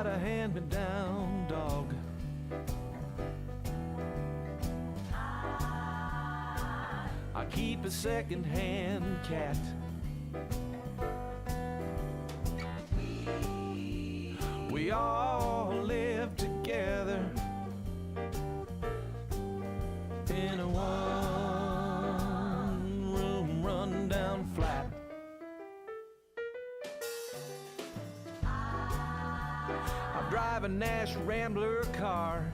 got a hand-me-down dog. I keep a second-hand cat. We all live together in a one-room run-down flat. I drive a Nash Rambler car.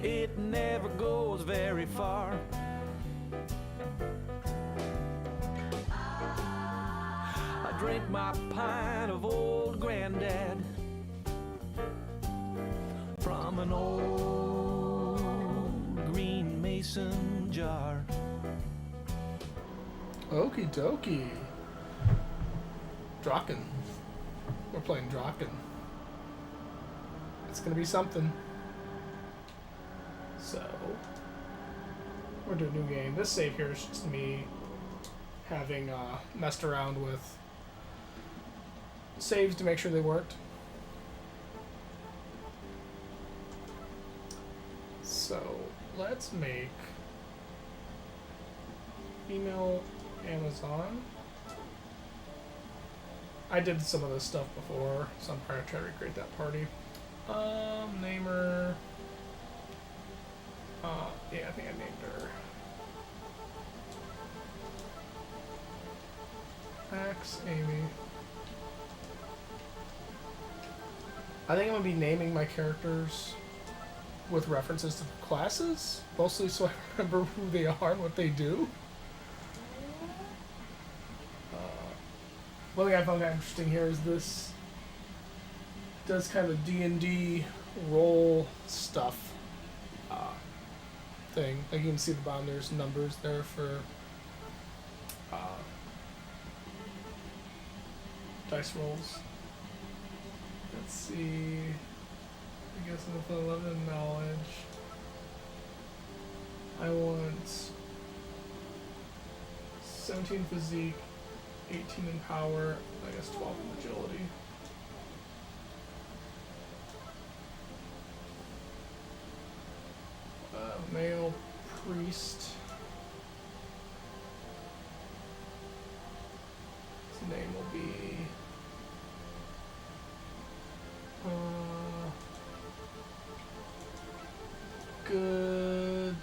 It never goes very far. I drink my pint of old granddad from an old green mason jar. Okie dokie. Drakkhen. We're playing Drakkhen. It's gonna be something. So, we're doing a new game. This save here is just me having messed around with saves to make sure they worked. So, let's make female Amazon. I did some of this stuff before, so I'm probably trying to recreate that party. Name her. Yeah, I think I named her Max Amy. I think I'm gonna be naming my characters with references to classes, mostly so I remember who they are and what they do. One thing I found interesting here is this does kind of D&D role stuff thing. Like you can see the bottom, there's numbers there for dice rolls. Let's see. I guess I'm gonna put 11 in knowledge. I want 17 physique, 18 in power, I guess 12 in agility. Male priest. His name will be good.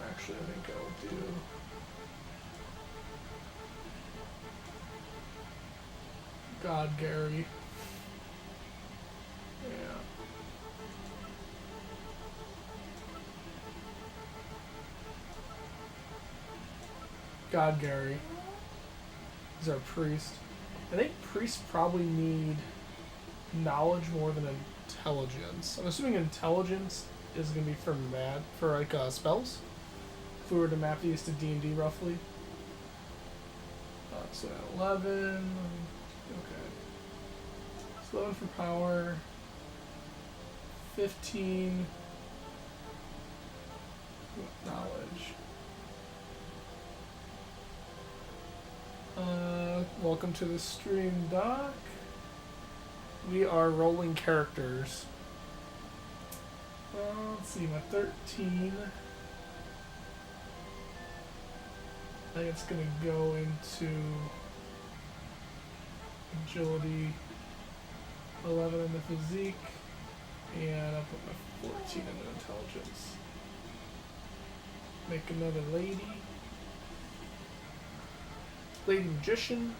Actually, I think I'll do God Gary. Yeah. God Gary is our priest. I think priests probably need knowledge more than intelligence. I'm assuming intelligence is going to be for spells. If we were to map these to D&D roughly. So at 11. Okay. So 11 for power. 15. Knowledge. Welcome to the stream, Doc. We are rolling characters. Let's see, my 13. I think it's gonna go into agility, 11 in the physique, and I'll put my 14 in the intelligence. Make another lady. Lady Magician.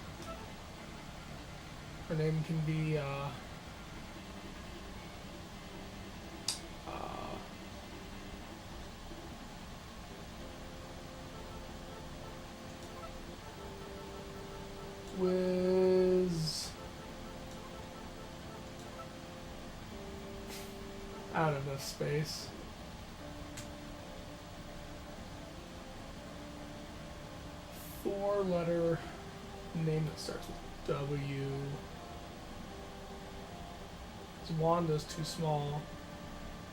Her name can be Wiz. Out of enough space. Four-letter name that starts with W. Wanda's too small.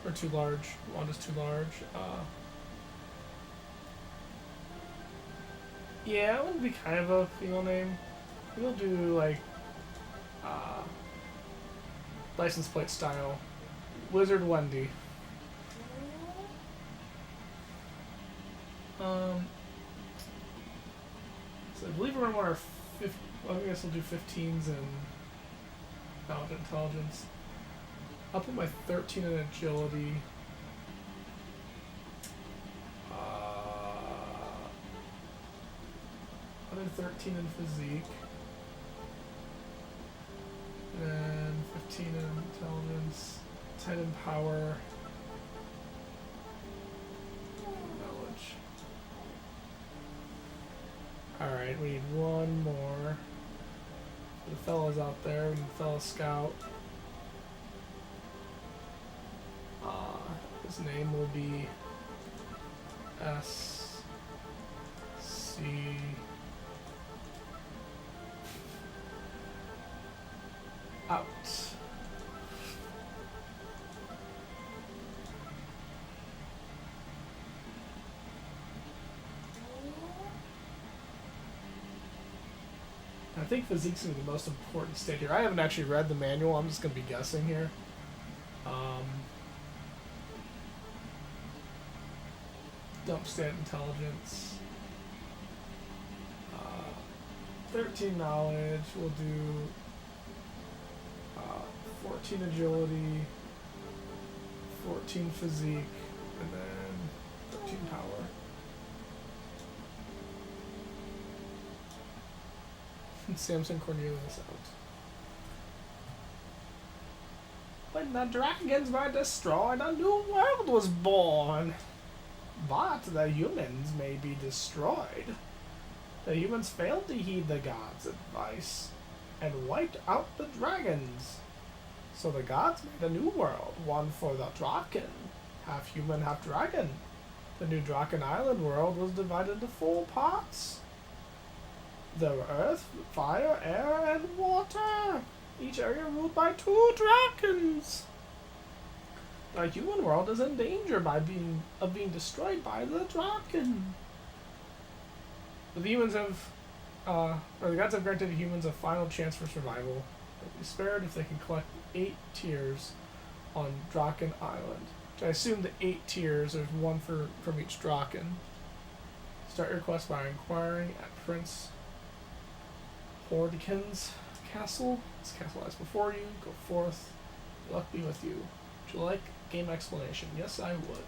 Or too large. Wanda's too large. Yeah, it would be kind of a female name. We'll do like license plate style. Wizard Wendy. So I believe we're gonna want our well, I guess we'll do 15s in knowledge and intelligence. I'll put my 13 in agility. Other 13 in physique. And 15 in intelligence. 10 in power. Knowledge. Alright, we need one more. For the fellas out there, we need fellow scout. His name will be S.C. Out. I think physique's going to be the most important state here. I haven't actually read the manual. I'm just going to be guessing here. Dump stat intelligence. 13 knowledge. We'll do 14 agility, 14 physique, and then 13 power. Samson Cornelius out. When the dragons were destroyed, a new world was born. But the humans may be destroyed. The humans failed to heed the gods' advice and wiped out the dragons. So the gods made a new world, one for the Drakkhen, half human, half dragon. The new Drakkhen Island world was divided into 4 parts. There were earth, fire, air, and water. Each area ruled by 2 Drakkens. The human world is in danger of being destroyed by the Drakkhen. The humans have, or the gods have granted humans a final chance for survival. They'll be spared if they can collect 8 tiers on Drakkhen Island. Which I assume the 8 tiers, there's one from each Drakkhen. Start your quest by inquiring at Prince Hordkin's castle. This castle lies before you. Go forth. Luck be with you. Would you like game explanation? Yes, I would.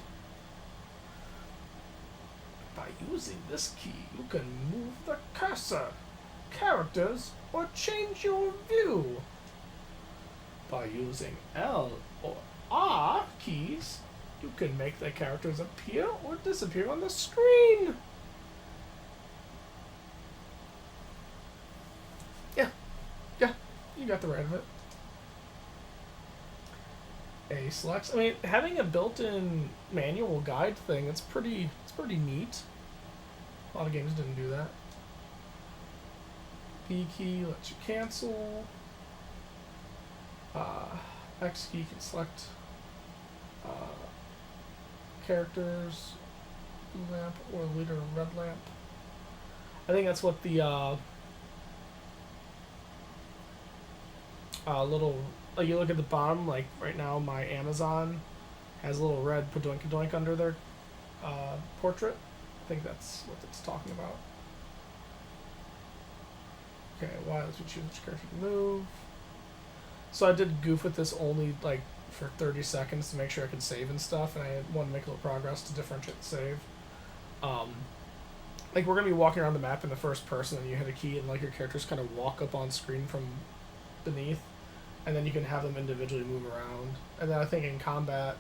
By using this key, you can move the cursor, characters, or change your view. By using L or R keys, you can make the characters appear or disappear on the screen. Yeah, you got the right of it. A selects. I mean, having a built-in manual guide thing, it's pretty neat. A lot of games didn't do that. B key lets you cancel. X key can select characters, blue lamp, or leader red lamp. I think that's what the little, like, you look at the bottom, like right now my Amazon has a little red padoink under their portrait. I think that's what it's talking about. Okay, why lets me choose which character to move. So I did goof with this only like for 30 seconds to make sure I could save and stuff, and I wanted to make a little progress to differentiate the save. Like, we're gonna be walking around the map in the first person, and you hit a key, and like your characters kind of walk up on screen from beneath, and then you can have them individually move around. And then I think in combat,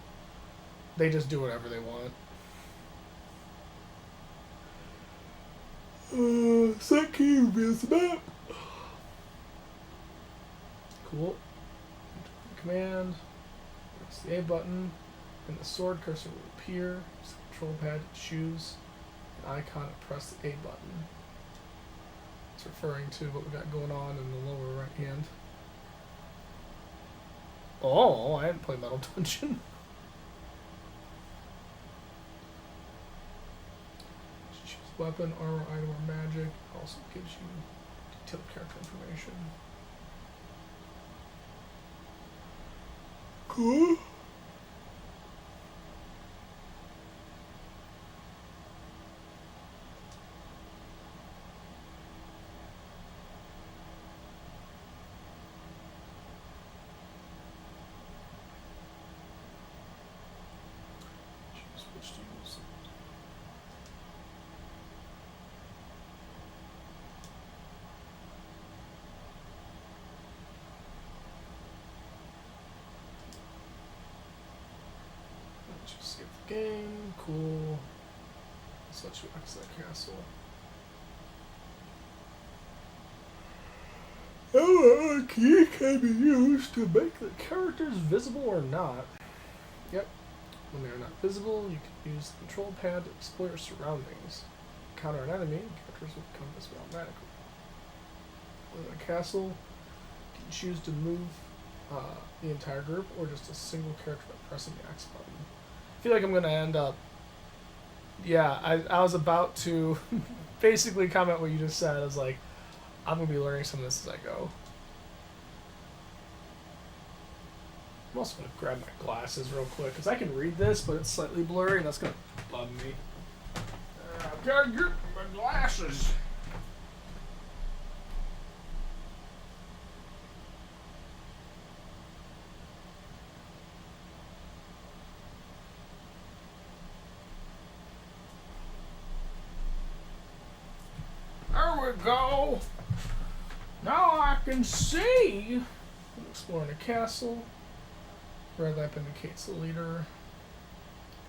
they just do whatever they want. Set key reveals the map. Cool. Command. Press the A button, and the sword cursor will appear. Use the control pad to choose an icon and press the A button. It's referring to what we got going on in the lower right hand. Oh, I hadn't played Metal Dungeon. Choose weapon, armor, item, or magic. It also gives you detailed character information. Cool. Choose which to use. Just skip the game. Cool. Let's let you exit that castle. A key can be used to make the characters visible or not. Yep. When they are not visible, you can use the control pad to explore your surroundings. Encounter an enemy, characters will become visible automatically. Within a castle, you can choose to move the entire group or just a single character by pressing the X button. I feel like I'm going to end up... Yeah, I was about to basically comment what you just said. I was like, I'm going to be learning some of this as I go. I'm also going to grab my glasses real quick, because I can read this, but it's slightly blurry, and that's going to bug me. I've got to get my glasses. There we go. Now I can see. I'm exploring a castle. Red lamp indicates the leader.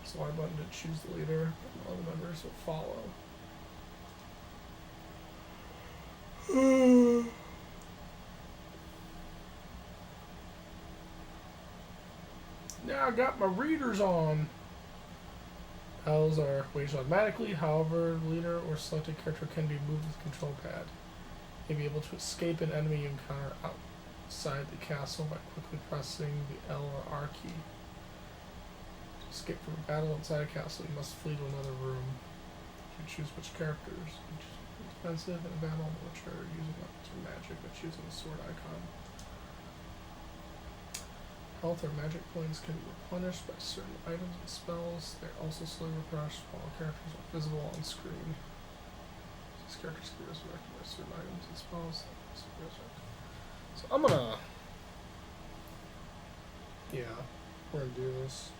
There's a Y button to choose the leader. And all the members will follow. Now I got my readers on. Battles are waged automatically, however, the leader or selected character can be moved with the control pad. You'll be able to escape an enemy you encounter outside the castle by quickly pressing the L or R key. To escape from a battle inside a castle, you must flee to another room. You choose which characters. Each defensive in a battle, military, using weapons or magic by choosing the sword icon. Health or magic points can be replenished by certain items and spells. They're also slowly replenished while characters are visible on screen. These characters can be resurrected by certain items and spells. So I'm gonna... Yeah, we're gonna do this.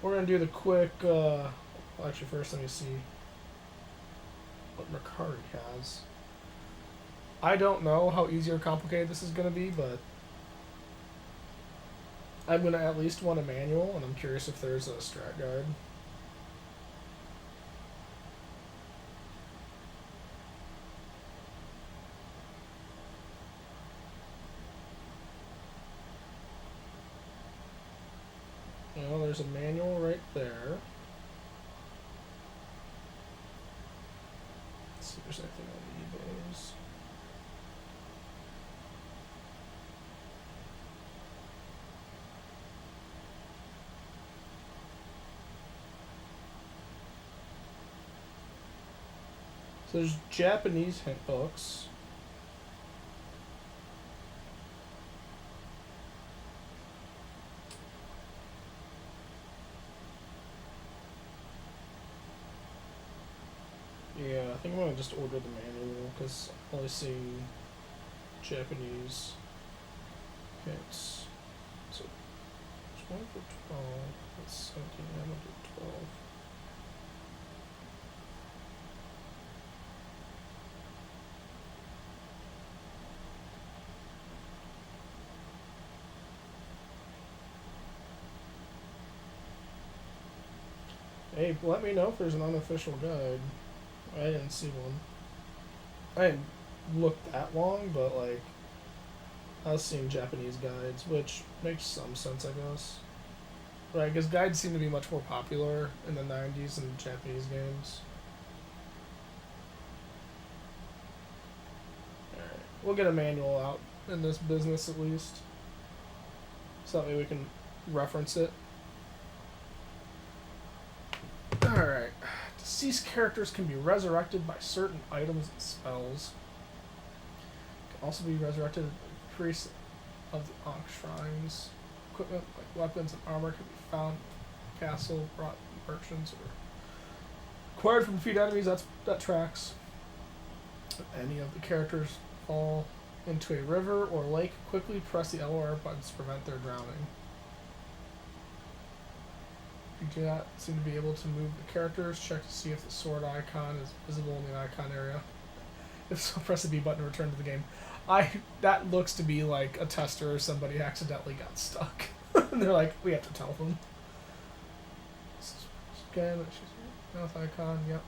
We're gonna do the quick, well, actually first let me see what Mercari has. I don't know how easy or complicated this is gonna be, but I'm going to at least want a manual, and I'm curious if there's a strat guide. Well, there's a manual right there. Let's see if there's anything on eBay's. So there's Japanese hint books. Yeah, I think I'm gonna just order the manual because I've only seen Japanese hints. So there's one for 12. That's 17. I'm gonna do 12. Hey, let me know if there's an unofficial guide. I didn't see one. I didn't look that long, but like, I was seeing Japanese guides, which makes some sense, I guess. Right, because guides seem to be much more popular in the 90s in Japanese games. Alright, we'll get a manual out in this business at least. So that way we can reference it. Alright, Deceased characters can be resurrected by certain items and spells. Can also be resurrected by priests of the Ankh shrines. Equipment like weapons and armor can be found in the castle, brought from merchants, or acquired from defeat enemies. That tracks. If any of the characters fall into a river or lake, quickly press the L or R buttons to prevent their drowning. If you do not seem to be able to move the characters, check to see if the sword icon is visible in the icon area. If so, press the B button to return to the game. That looks to be like a tester or somebody accidentally got stuck. And they're like, we have to tell them. Scan, mouth icon, yep.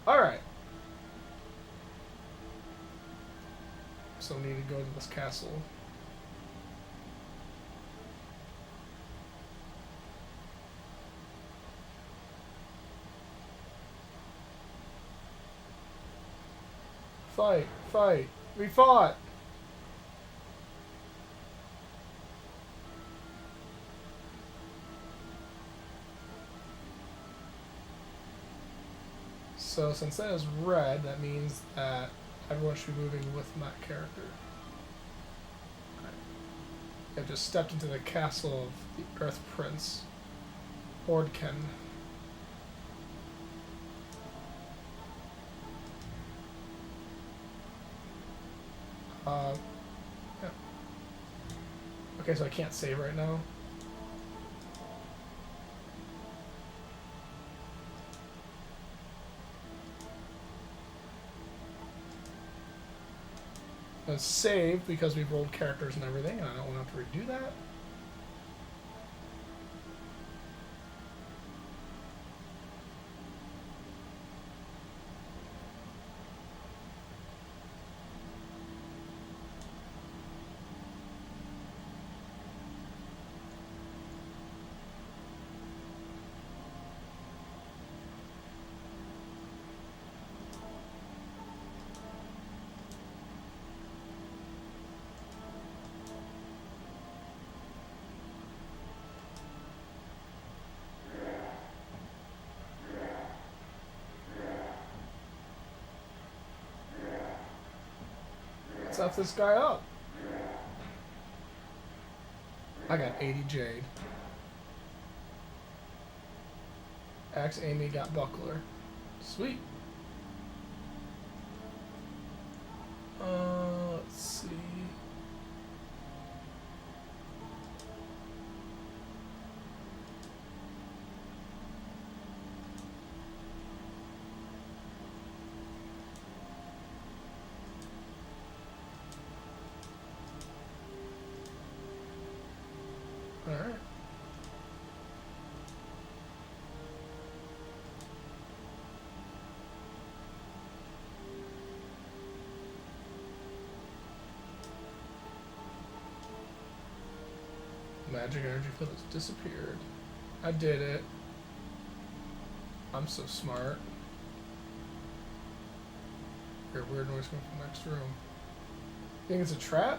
Alright. So we need to go to this castle. Fight, fight. We fought. So since that is red, that means that everyone should be moving with my character. I've just stepped into the castle of the Earth Prince, Drakkhen. Yeah. Okay, so I can't save right now. Let's save because we've rolled characters and everything, and I don't want to have to redo that. Let's F this guy up. I got 80 Jade. Axe Amy got Buckler. Sweet. Let's see. Alright. Magic energy field has disappeared. I did it. I'm so smart. Hear weird noise coming from the next room. Think it's a trap?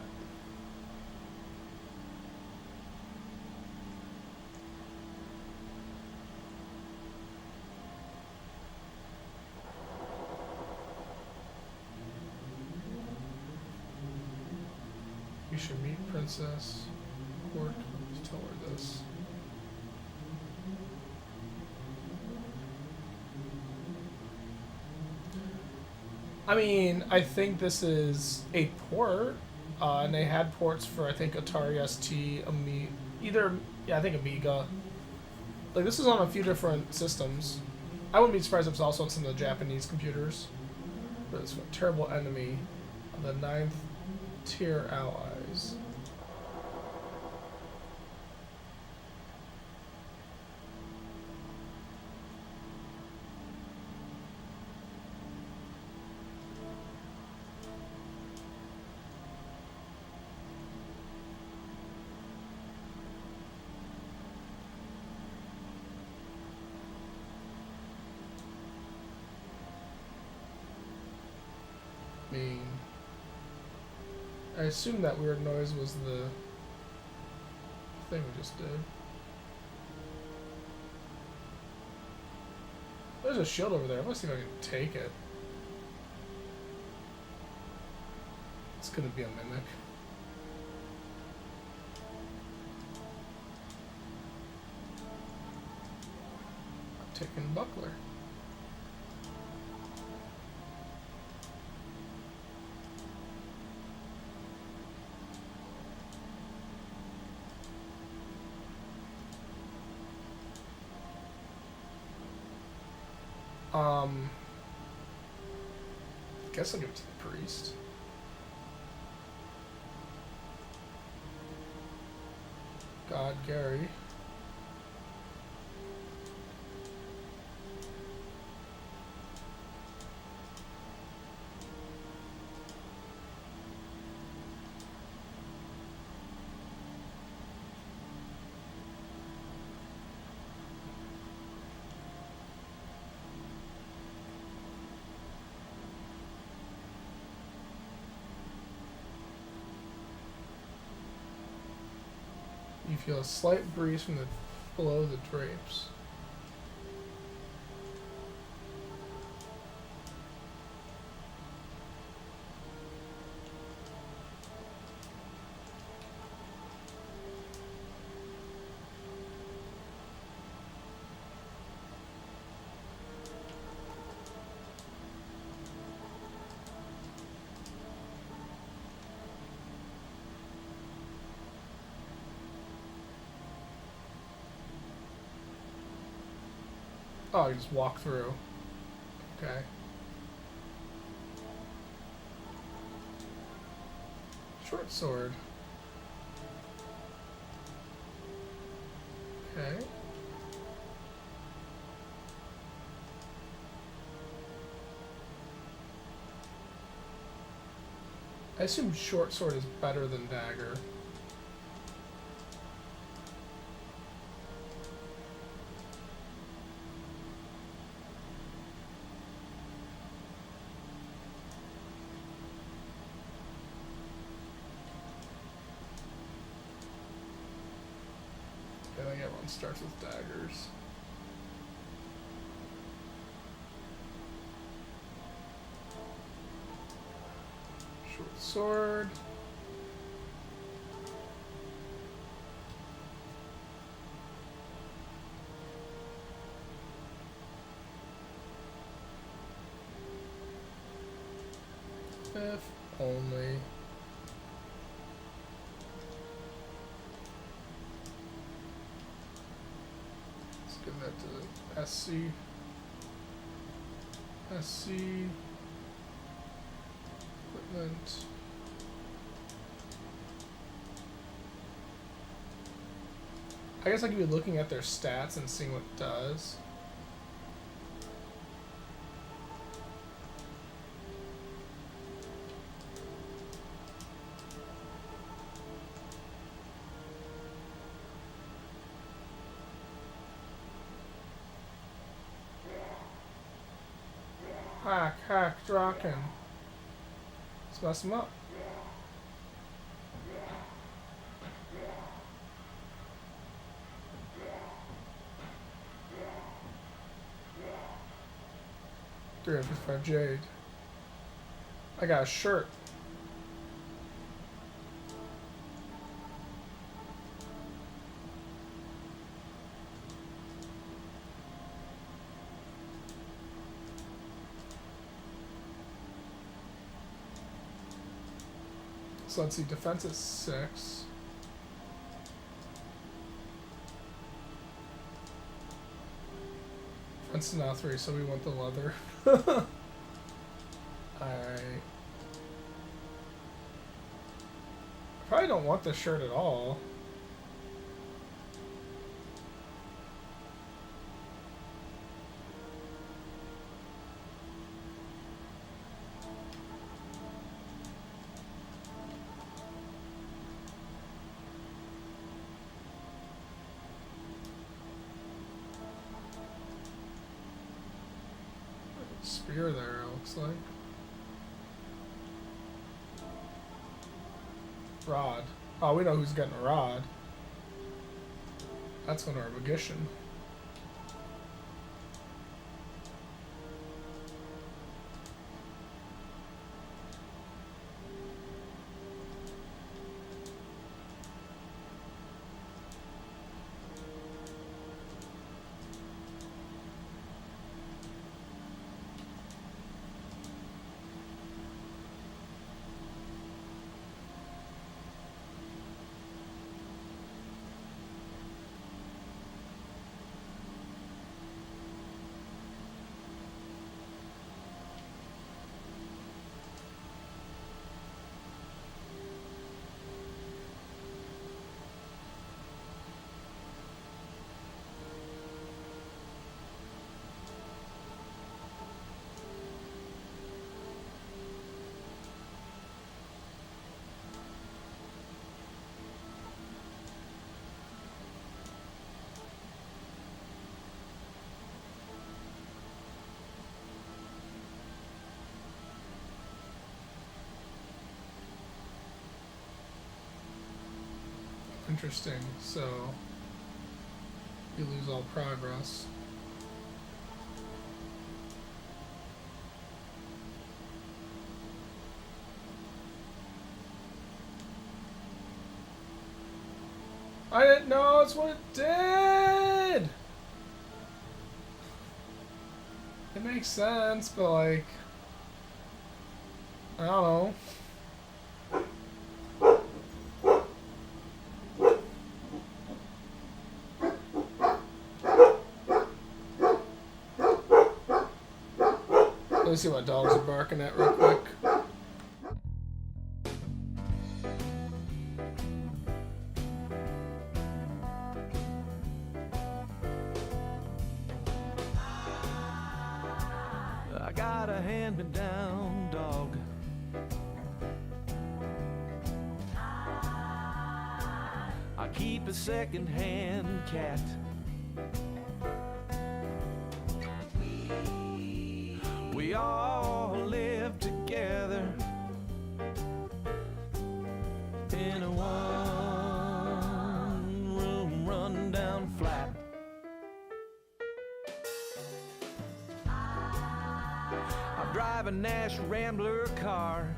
You should meet Princess Court to tell her this. I mean, I think this is a port, and they had ports for, I think, Atari ST, I think Amiga. Like, this is on a few different systems. I wouldn't be surprised if it's also on some of the Japanese computers. But it's a terrible enemy of the 9th tier allies. I mean, I assume that weird noise was the thing we just did. There's a shield over there. I'm gonna see if I can take it. It's gonna be a mimic. I'm taking buckler. I guess I'll give it to the priest. God, Gary. You feel a slight breeze from below the drapes. Oh, you just walk through. Okay. Short sword. Okay. I assume short sword is better than dagger. I think everyone starts with daggers. Short sword. If only. Give that to the SC. SC. Equipment. I guess I could be looking at their stats and seeing what it does. Hack, Drakkhen. Let's mess him up. $355 jade. I got a shirt. So let's see, defense is 6. Defense is now 3, so we want the leather. I probably don't want this shirt at all. Spear there, it looks like. Rod. Oh, we know who's getting a rod. That's going to our magician. Interesting. So you lose all progress. I didn't know that's what it did! It makes sense, but like, I don't know. Let me see what dogs are barking at real quick. I got a hand-me-down dog. I keep a second-hand cat. We all live together in a one-room run-down flat. I drive a Nash Rambler car.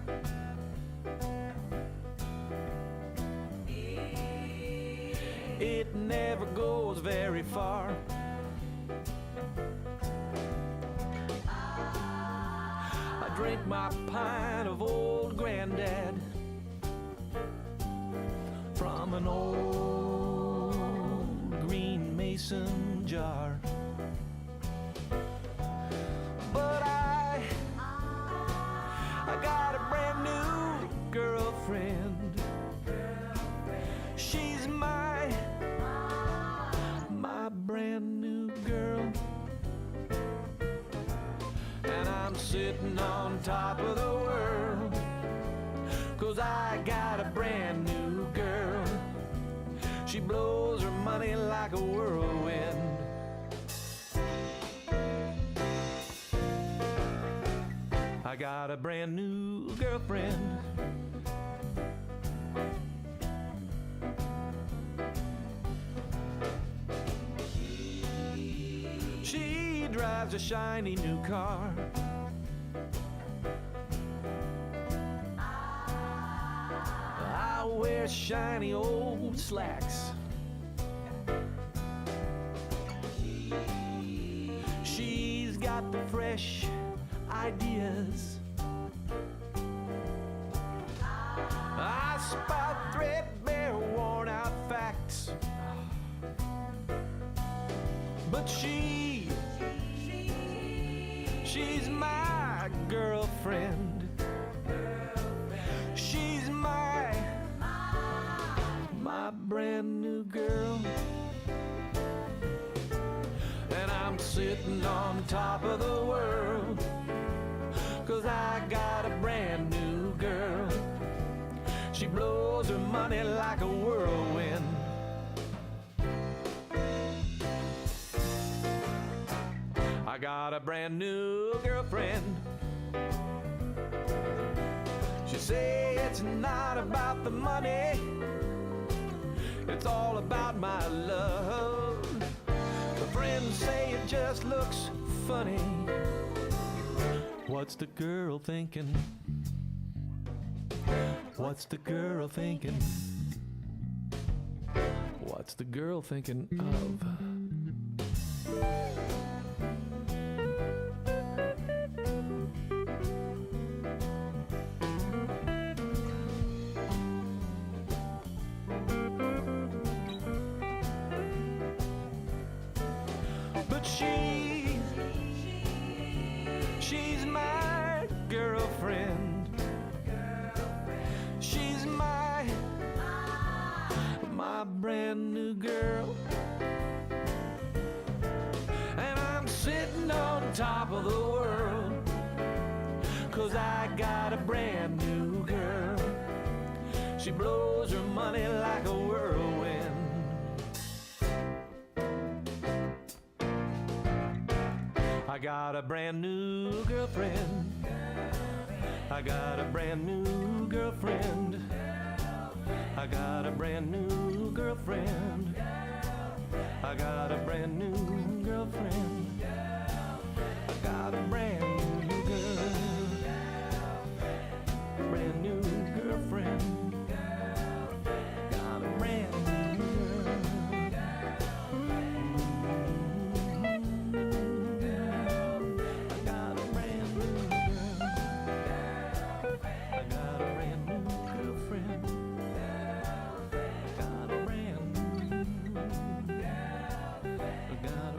It never goes very far. I drink my pint of old granddad from an old green mason jar. But I got a brand new girlfriend. She's my brand new girl. And I'm sitting on top of the world, 'cause I got a brand new girl. She blows her money like a whirlwind. I got a brand new girlfriend. She drives a shiny new car. I wear shiny old slacks. She's got the fresh ideas. I spout threadbare, worn out facts. But she's my girlfriend. She's my brand new girl. And I'm sitting on top of the world, 'cause I got a brand new girl. She blows her money like a whirlwind. I got a brand new girlfriend. She say it's not about the money, it's all about my love. Her friends say it just looks funny. What's the girl thinking? What's the girl thinking? What's the girl thinking of? But she's my girlfriend. She's my brand new girl. And I'm sitting on top of the world, 'cause I got a brand new girl. She blows her money like a whirlwind. I got a brand new girlfriend. I got a brand new girlfriend. I I got a brand new girlfriend. I got a brand new girlfriend. I got a brand new girl. Brand new girlfriend. Got a brand new girl. I got a brand new girl. I got a brand new girlfriend. Got a brand new. I got a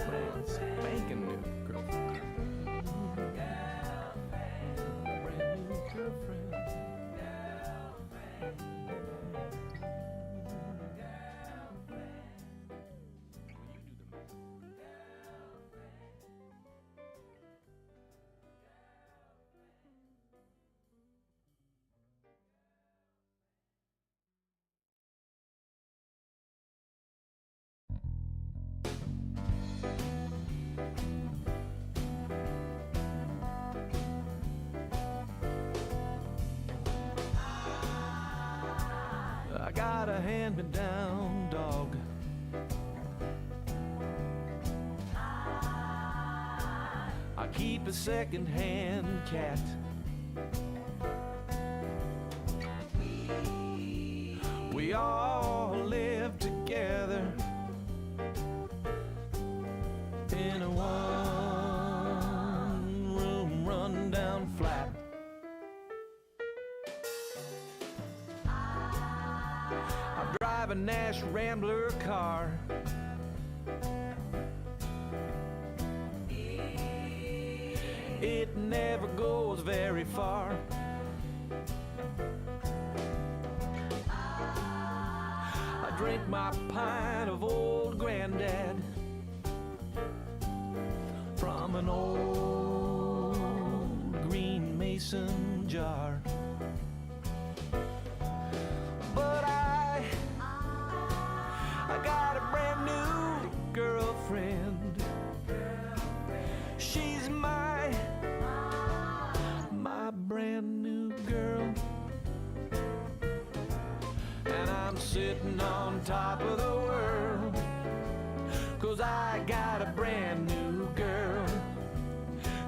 brand spanking new girlfriend. Brand new girlfriend. I got a hand-me-down dog. I keep a second-hand cat. We all live together in a one-room run-down flat. I drive a Nash Rambler car. It never goes very far. I drink my pint of old granddad from an old green mason jar. But I got a brand new girlfriend. She's my brand new girl. And I'm sitting on top of the world, 'cause I got a brand new girl.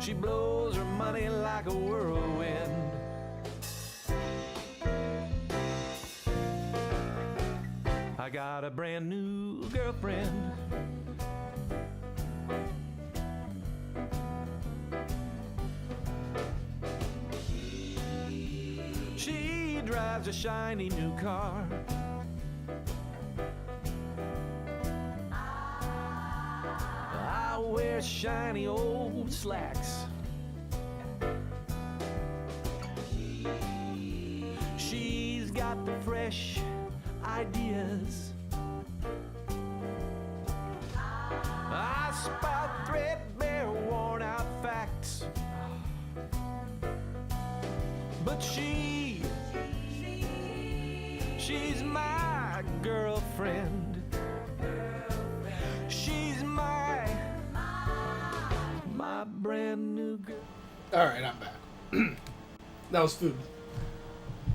She blows her money like a whirlwind. I got a brand new girlfriend. She drives a shiny new car. I wear shiny old slacks. She's got the fresh ideas. I spout threadbare, worn out facts. But she's my girlfriend. She's my brand new girl. Alright, I'm back. That was food.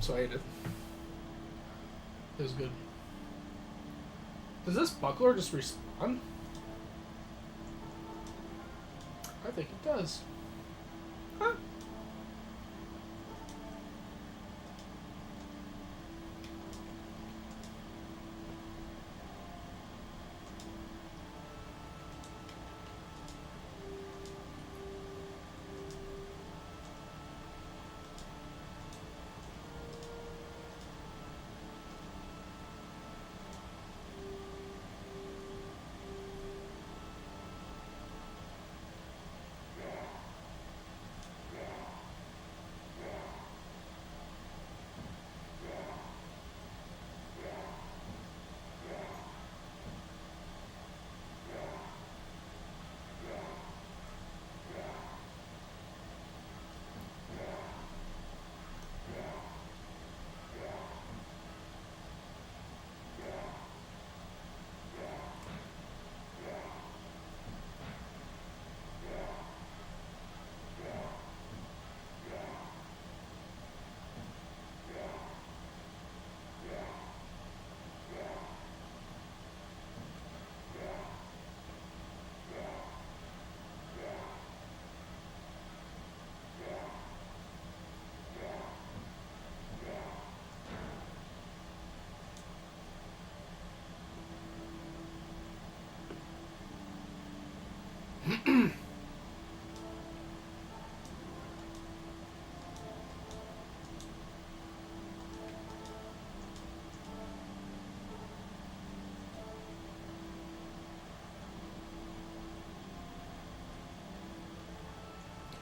So I ate it. It was good. Does this buckler just respawn? I think it does. Huh.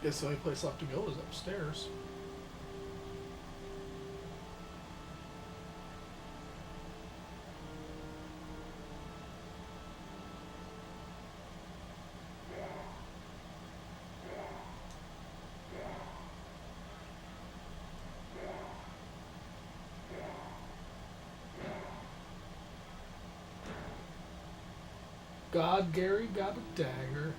Guess the only place left to go is upstairs. God, Gary got a dagger.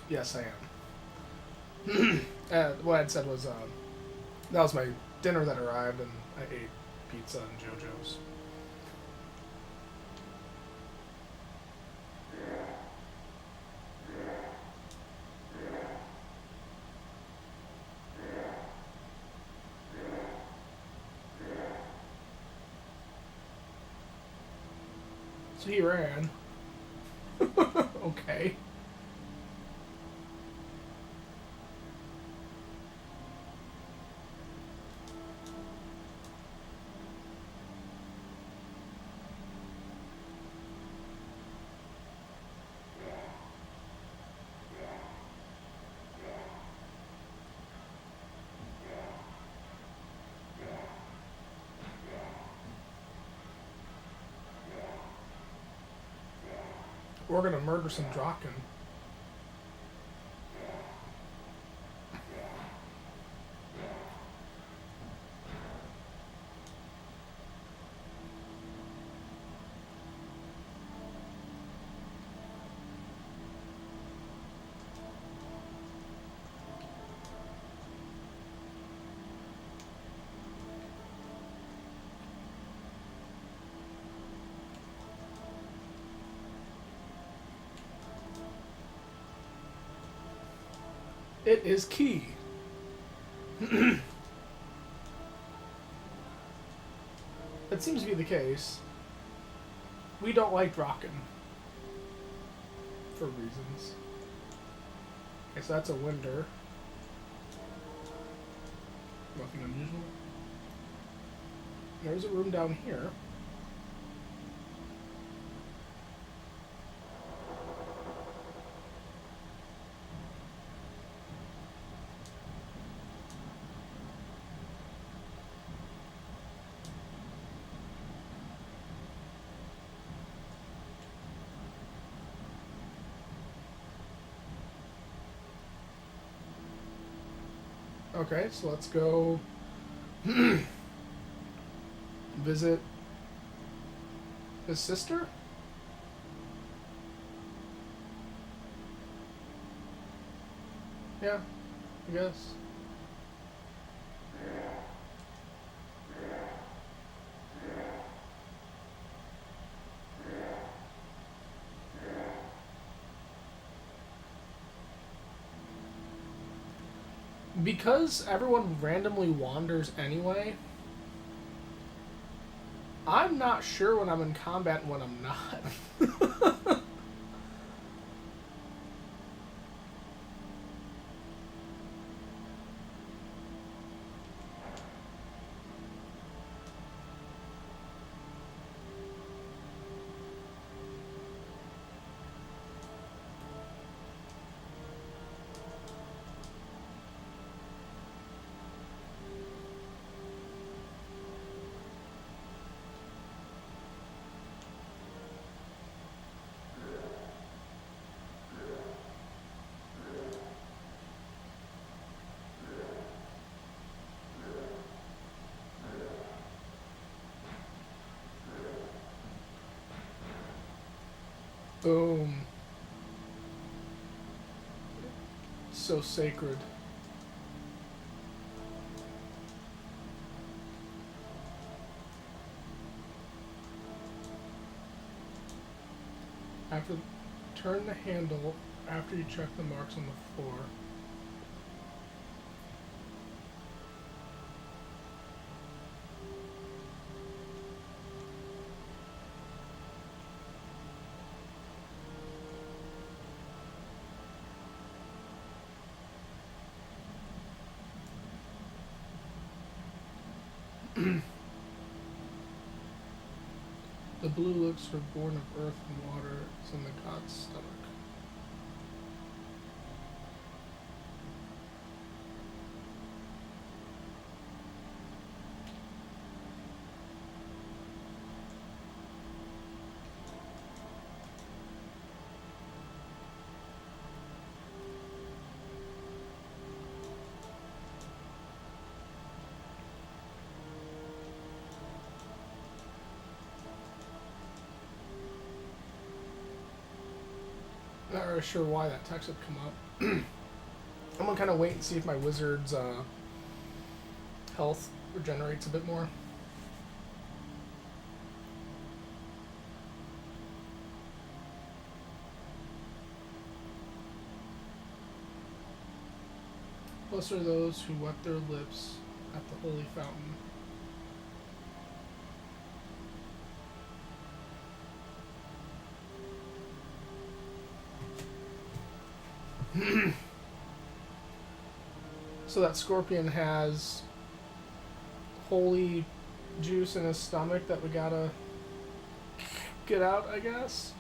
Yes, I am. What I'd said was, that was my dinner that arrived, and I ate pizza and JoJo's. So he ran. Okay. We're gonna murder some Drakkhen. It is key. That seems to be the case. We don't like Drakkhen. For reasons. Okay, so that's a winder. Nothing unusual. There's a room down here. Okay, so let's go visit his sister? Yeah, I guess. Because everyone randomly wanders anyway, I'm not sure when I'm in combat and when I'm not. Boom. So sacred. turn the handle after you check the marks on the floor. The blue lips are born of earth and water. It's in the god's stomach. Not really sure why that text would come up. I'm gonna kind of wait and see if my wizard's health regenerates a bit more. Blessed are those who wet their lips at the holy fountain. So that scorpion has holy juice in his stomach that we gotta get out, I guess.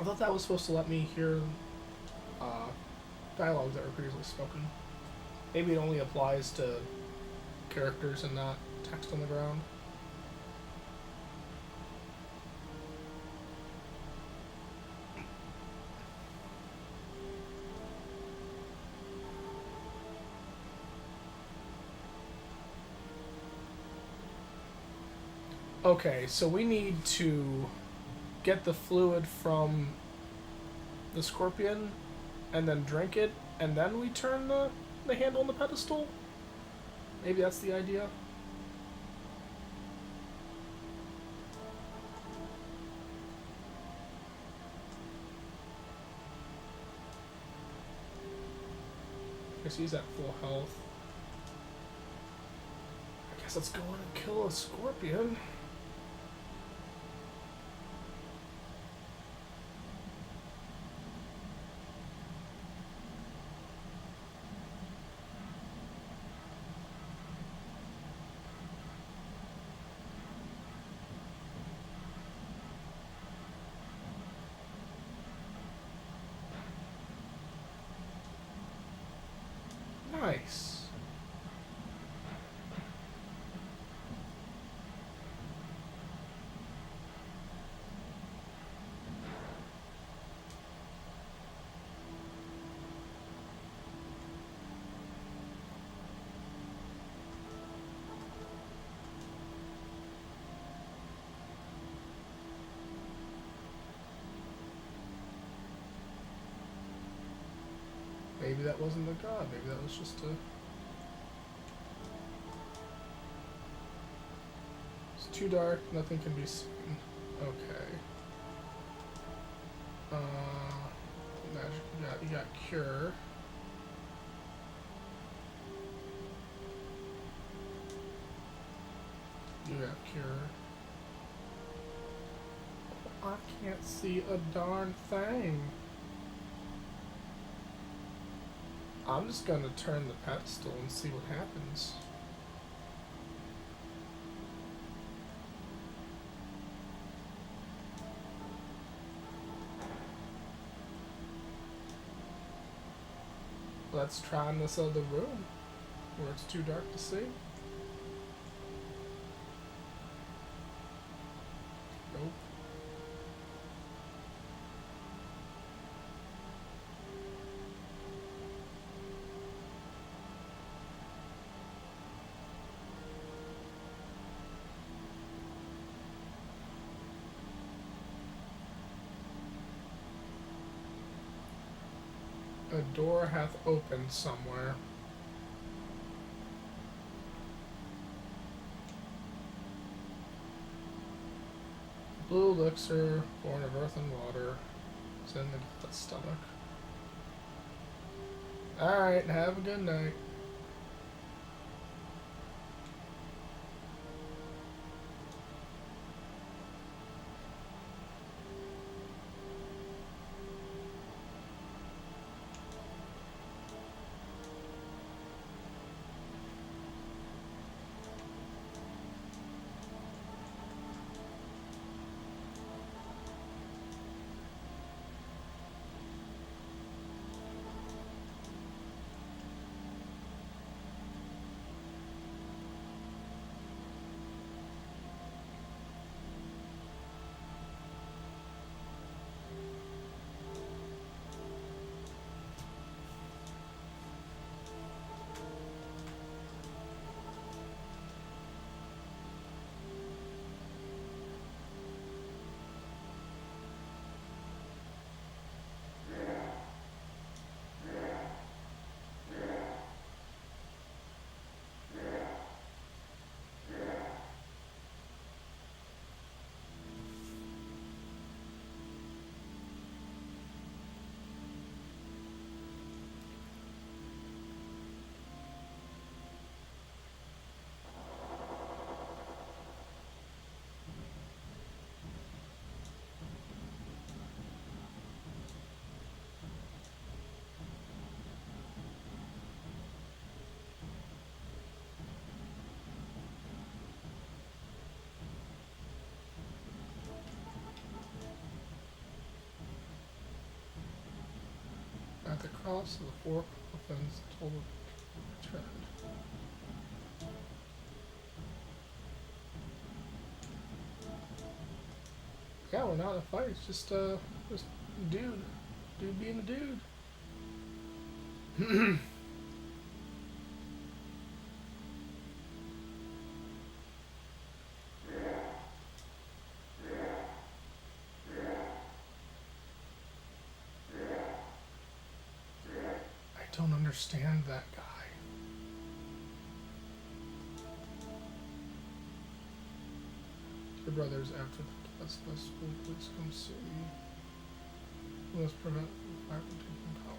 I thought that was supposed to let me hear dialogues that were previously spoken. Maybe it only applies to characters and not text on the ground. Okay, so we need to get the fluid from the scorpion and then drink it, and then we turn the handle on the pedestal? Maybe that's the idea? I guess he's at full health. I guess let's go in and kill a scorpion. Nice. Maybe that wasn't the god, maybe that was just a... It's too dark, nothing can be seen. Okay. Magic, you got cure. You got cure. I can't see a darn thing. I'm just gonna turn the pedestal and see what happens. Let's try in this other room where it's too dark to see. Nope. A door hath opened somewhere. Blue elixir, born of earth and water. It's in the stomach. Alright, have a good night. At the cross of the four coffins, told returned. Yeah, we're not in a fight. It's just dude being a dude. I don't understand that guy. Your brothers after the Cast Festival, please come see me. We must prevent the fire from taking power.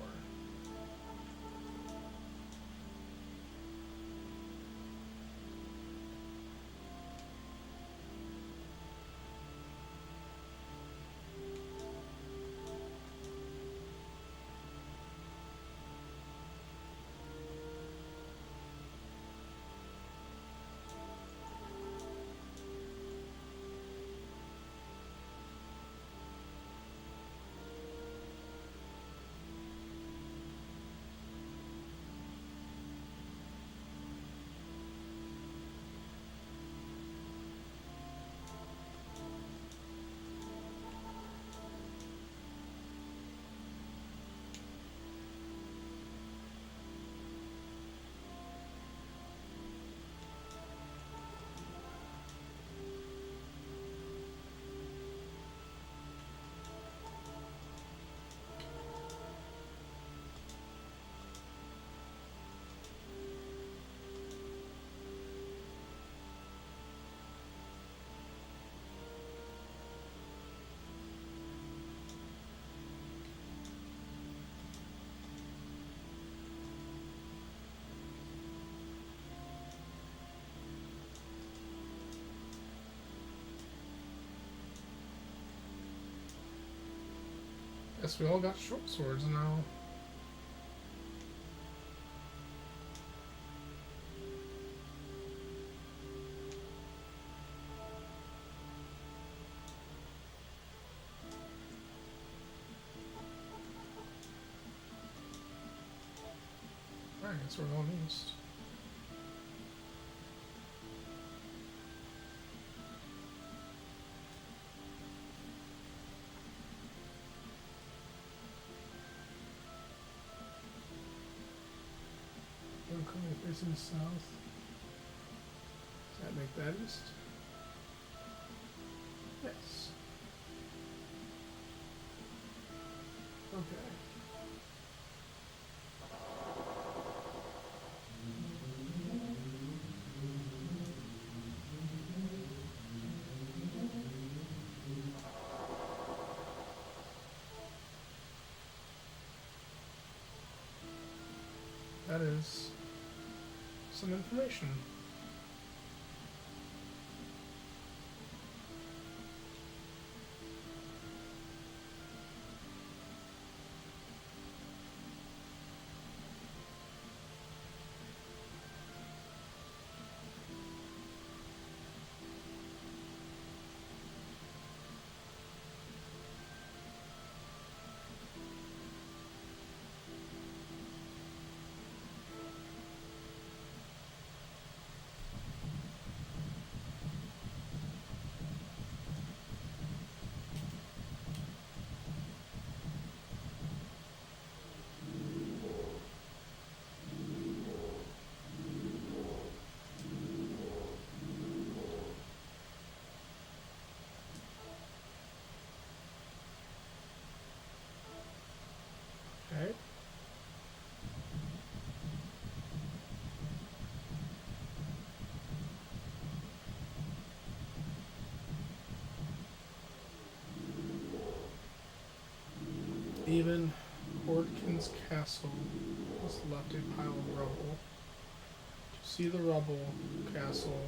Guess we all got short swords now. Alright, guess we're going east. Coming facing the south. Does that make that east? Yes. Okay. that is some information. Okay. Even Hordkin's castle has left a pile of rubble. To see the rubble castle,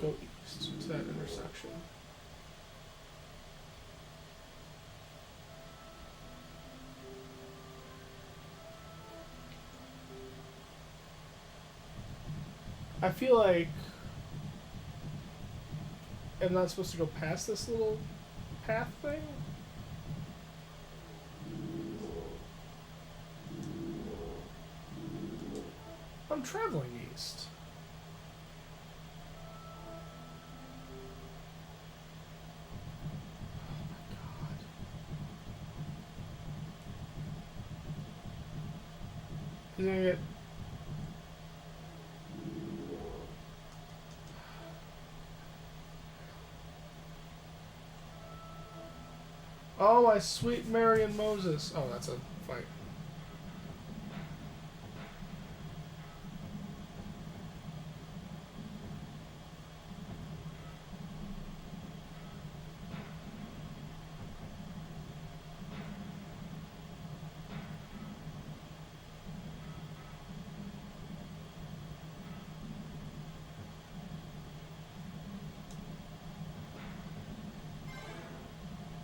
go east to that intersection. I feel like I'm not supposed to go past this little path thing. I'm traveling east. Oh my god. He's gonna get... Oh, my sweet Mary and Moses. Oh, that's a fight.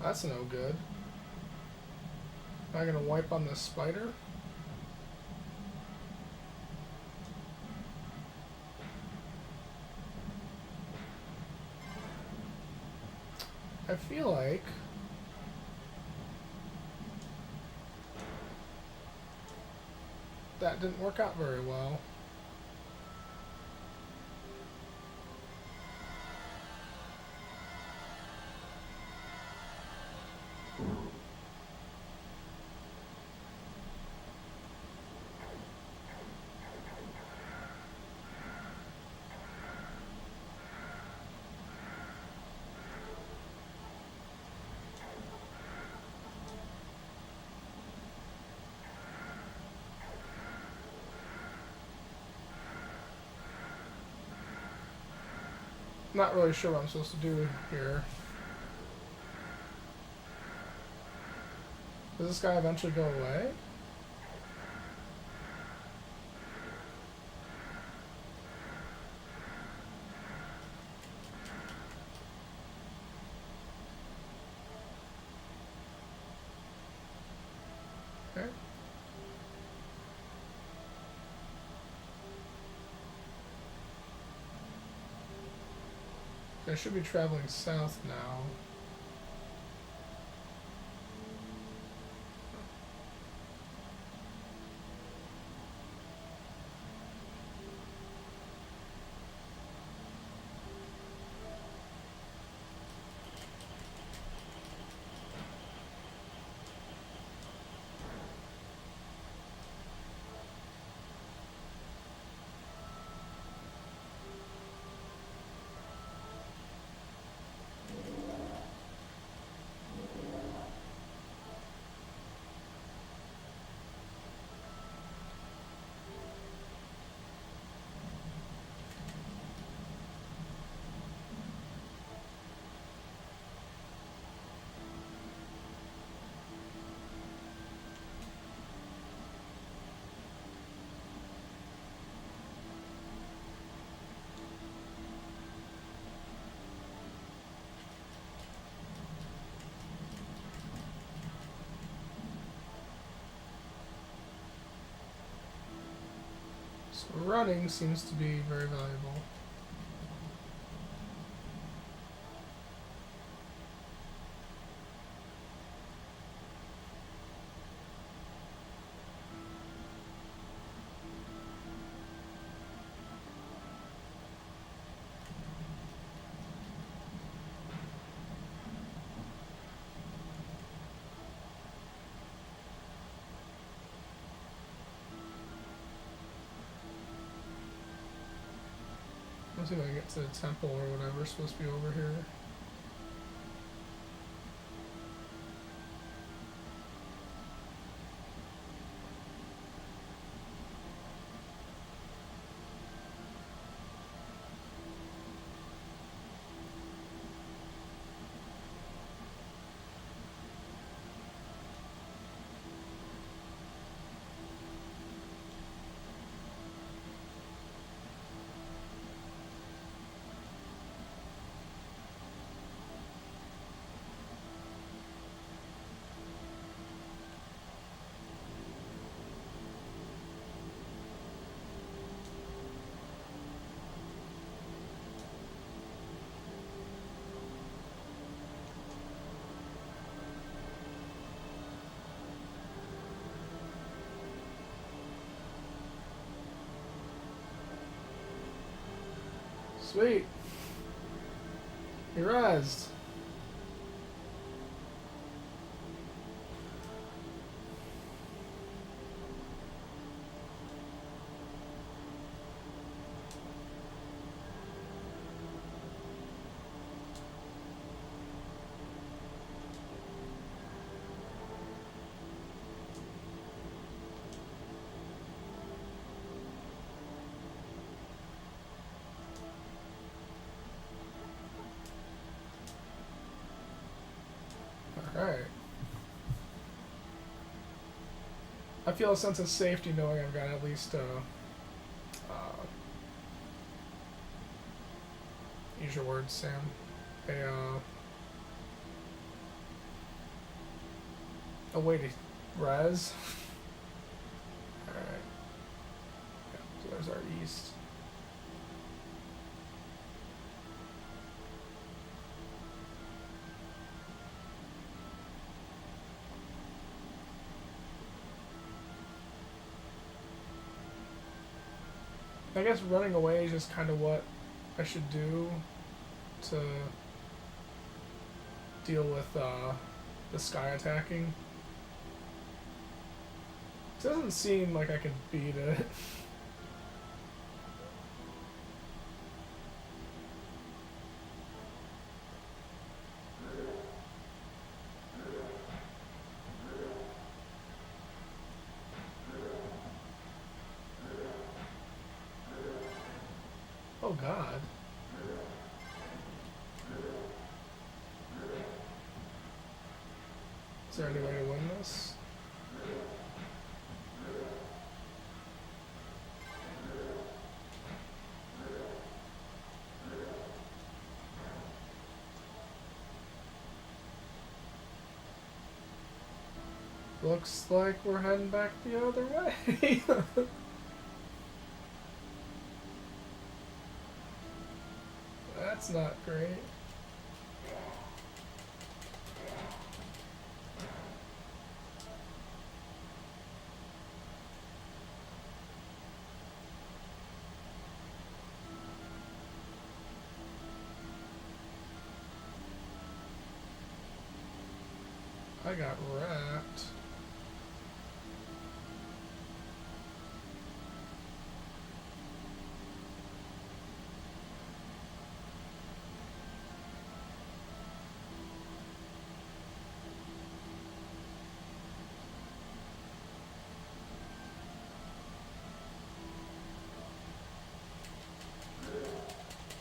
That's no good. Am I gonna wipe on this spider? I feel like that didn't work out very well. Not really sure what I'm supposed to do here. Does this guy eventually go away? Okay. I should be traveling south now. So running seems to be very valuable. Let's see if I can get to the temple or whatever. It's supposed to be over here. Sweet. You're rezzed. Alright. I feel a sense of safety knowing I've got at least use your words, Sam. A way to res. Alright. Yeah, so there's our east. I guess running away is just kind of what I should do to deal with the sky attacking. It doesn't seem like I can beat it. Oh God. Is there any way to win this? Looks like we're heading back the other way. That's not great. I got wrapped.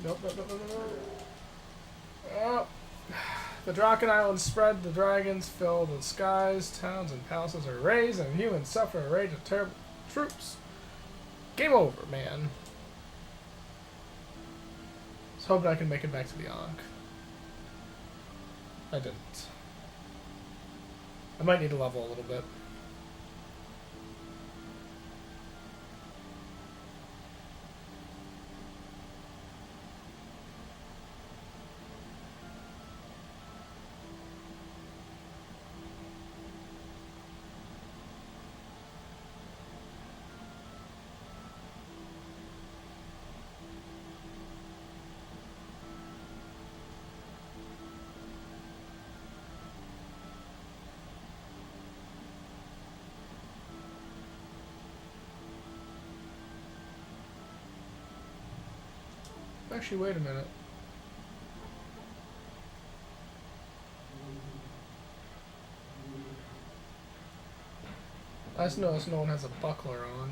Nope, nope, nope, nope, nope. Oh. The Drakkhen Islands spread, the dragons filled the skies, towns and palaces are razed, and humans suffer a rage of terrible troops. Game over, man. I was hoping I could make it back to the Ankh. I didn't. I might need to level a little bit. Actually, wait a minute. I just noticed no one has a buckler on.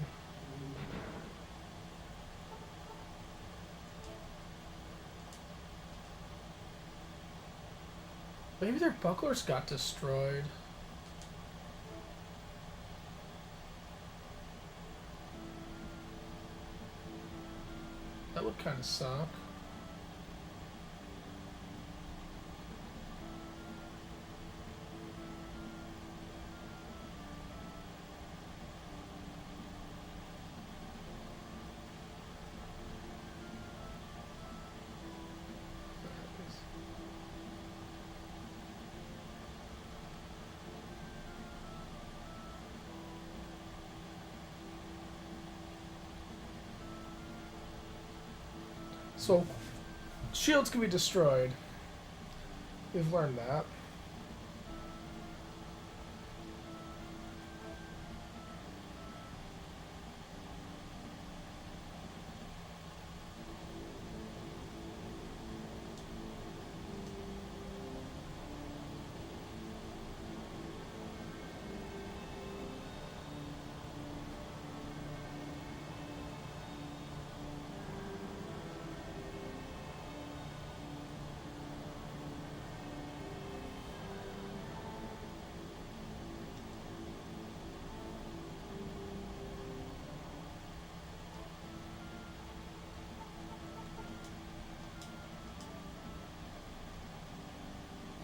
Maybe their bucklers got destroyed. That would kind of suck. So, shields can be destroyed. We've learned that.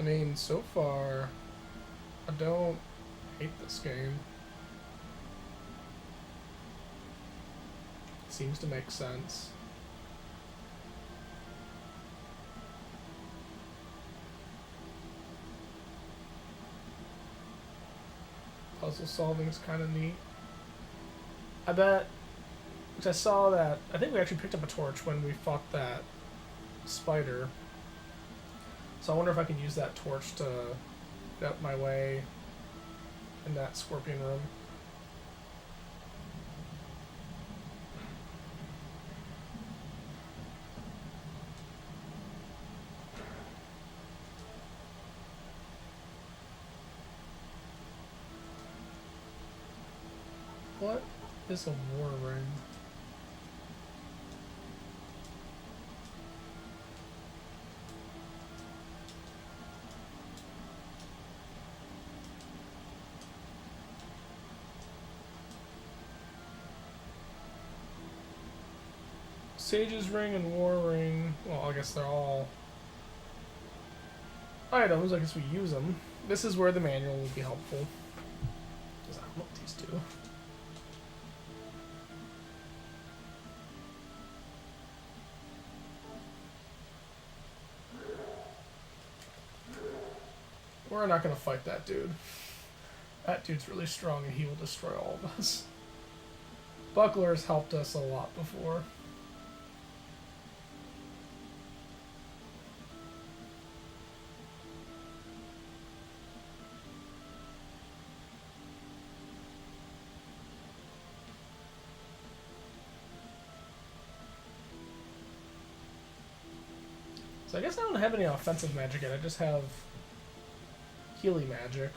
I mean, so far, I don't hate this game. It seems to make sense. Puzzle solving is kind of neat. I bet, because I saw that, I think we actually picked up a torch when we fought that spider. So I wonder if I can use that torch to get up my way in that scorpion room. What is a war ring? Sage's ring and war ring. Well, I guess they're all items. I guess we use them. This is where the manual will be helpful. Because I don't know what these do. We're not going to fight that dude. That dude's really strong and he will destroy all of us. Buckler's helped us a lot before. So I guess I don't have any offensive magic yet, I just have Healy magic.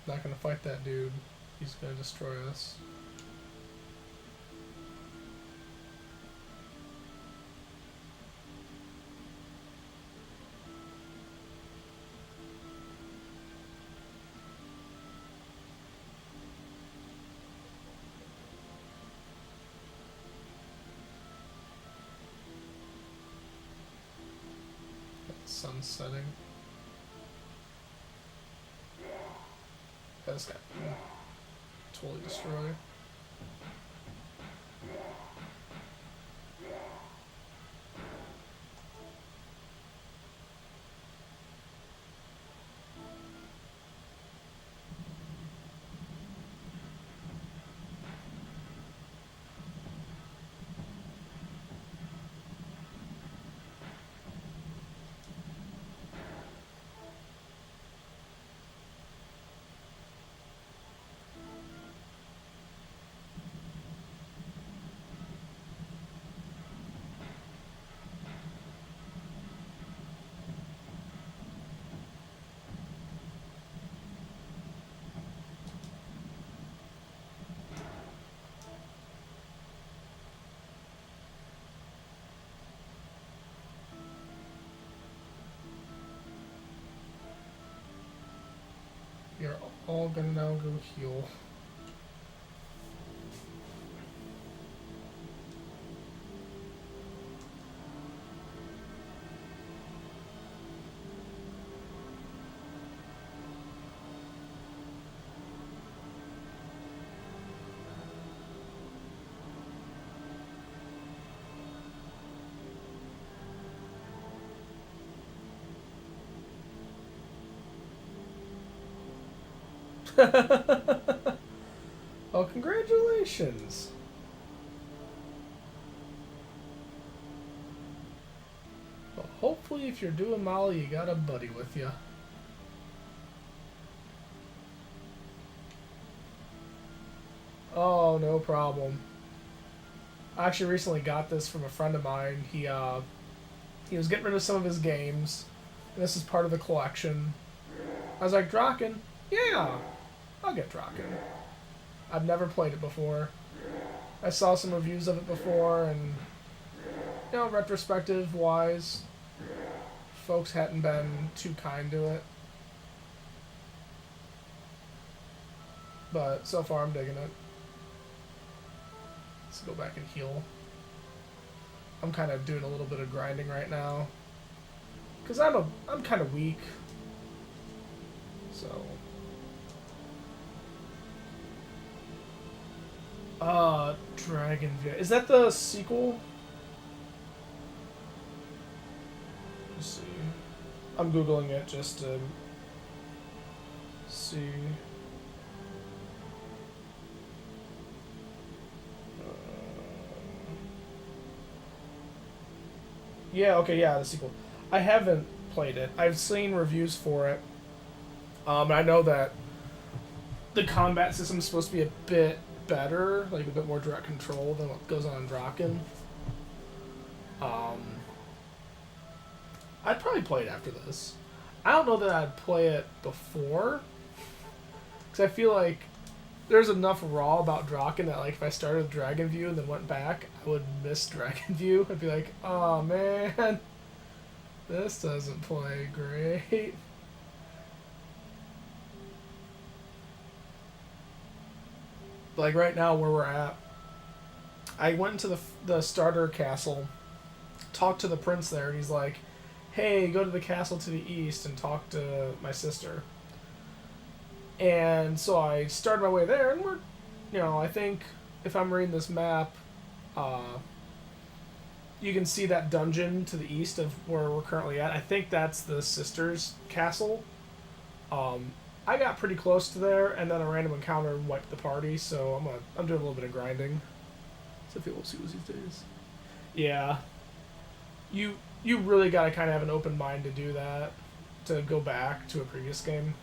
Not gonna fight that dude. He's gonna destroy us. Sun setting. This guy totally destroyed. all gonna now go heal. Oh, congratulations. Well, hopefully if you're doing Molly, you got a buddy with you. Oh, no problem. I actually recently got this from a friend of mine. He was getting rid of some of his games, and this is part of the collection. I was like, Drakkhen? Yeah, I'll get Drakkhen. I've never played it before. I saw some reviews of it before, and, you know, retrospective-wise, folks hadn't been too kind to it. But so far, I'm digging it. Let's go back and heal. I'm kind of doing a little bit of grinding right now, because I'm kind of weak. So, Drakkhen. Is that the sequel? Let's see. I'm Googling it just to see. Yeah, okay, yeah, the sequel. I haven't played it. I've seen reviews for it. I know that the combat system is supposed to be a bit better, like a bit more direct control than what goes on in Drakkhen. I'd probably play it after this. I don't know that I'd play it before, because I feel like there's enough raw about Drakkhen that, like, if I started with Dragon View and then went back, I would miss Dragon View. I'd be like, oh man, this doesn't play great. Like right now where we're at, I went into the starter castle, talked to the prince there, and he's like, hey, go to the castle to the east and talk to my sister. And so I started my way there, and we're, you know, I think if I'm reading this map, you can see that dungeon to the east of where we're currently at. I think that's the sister's castle. I got pretty close to there, and then a random encounter wiped the party, so I'm doing a little bit of grinding. So people will see these days. Yeah. You really gotta kind of have an open mind to do that, to go back to a previous game.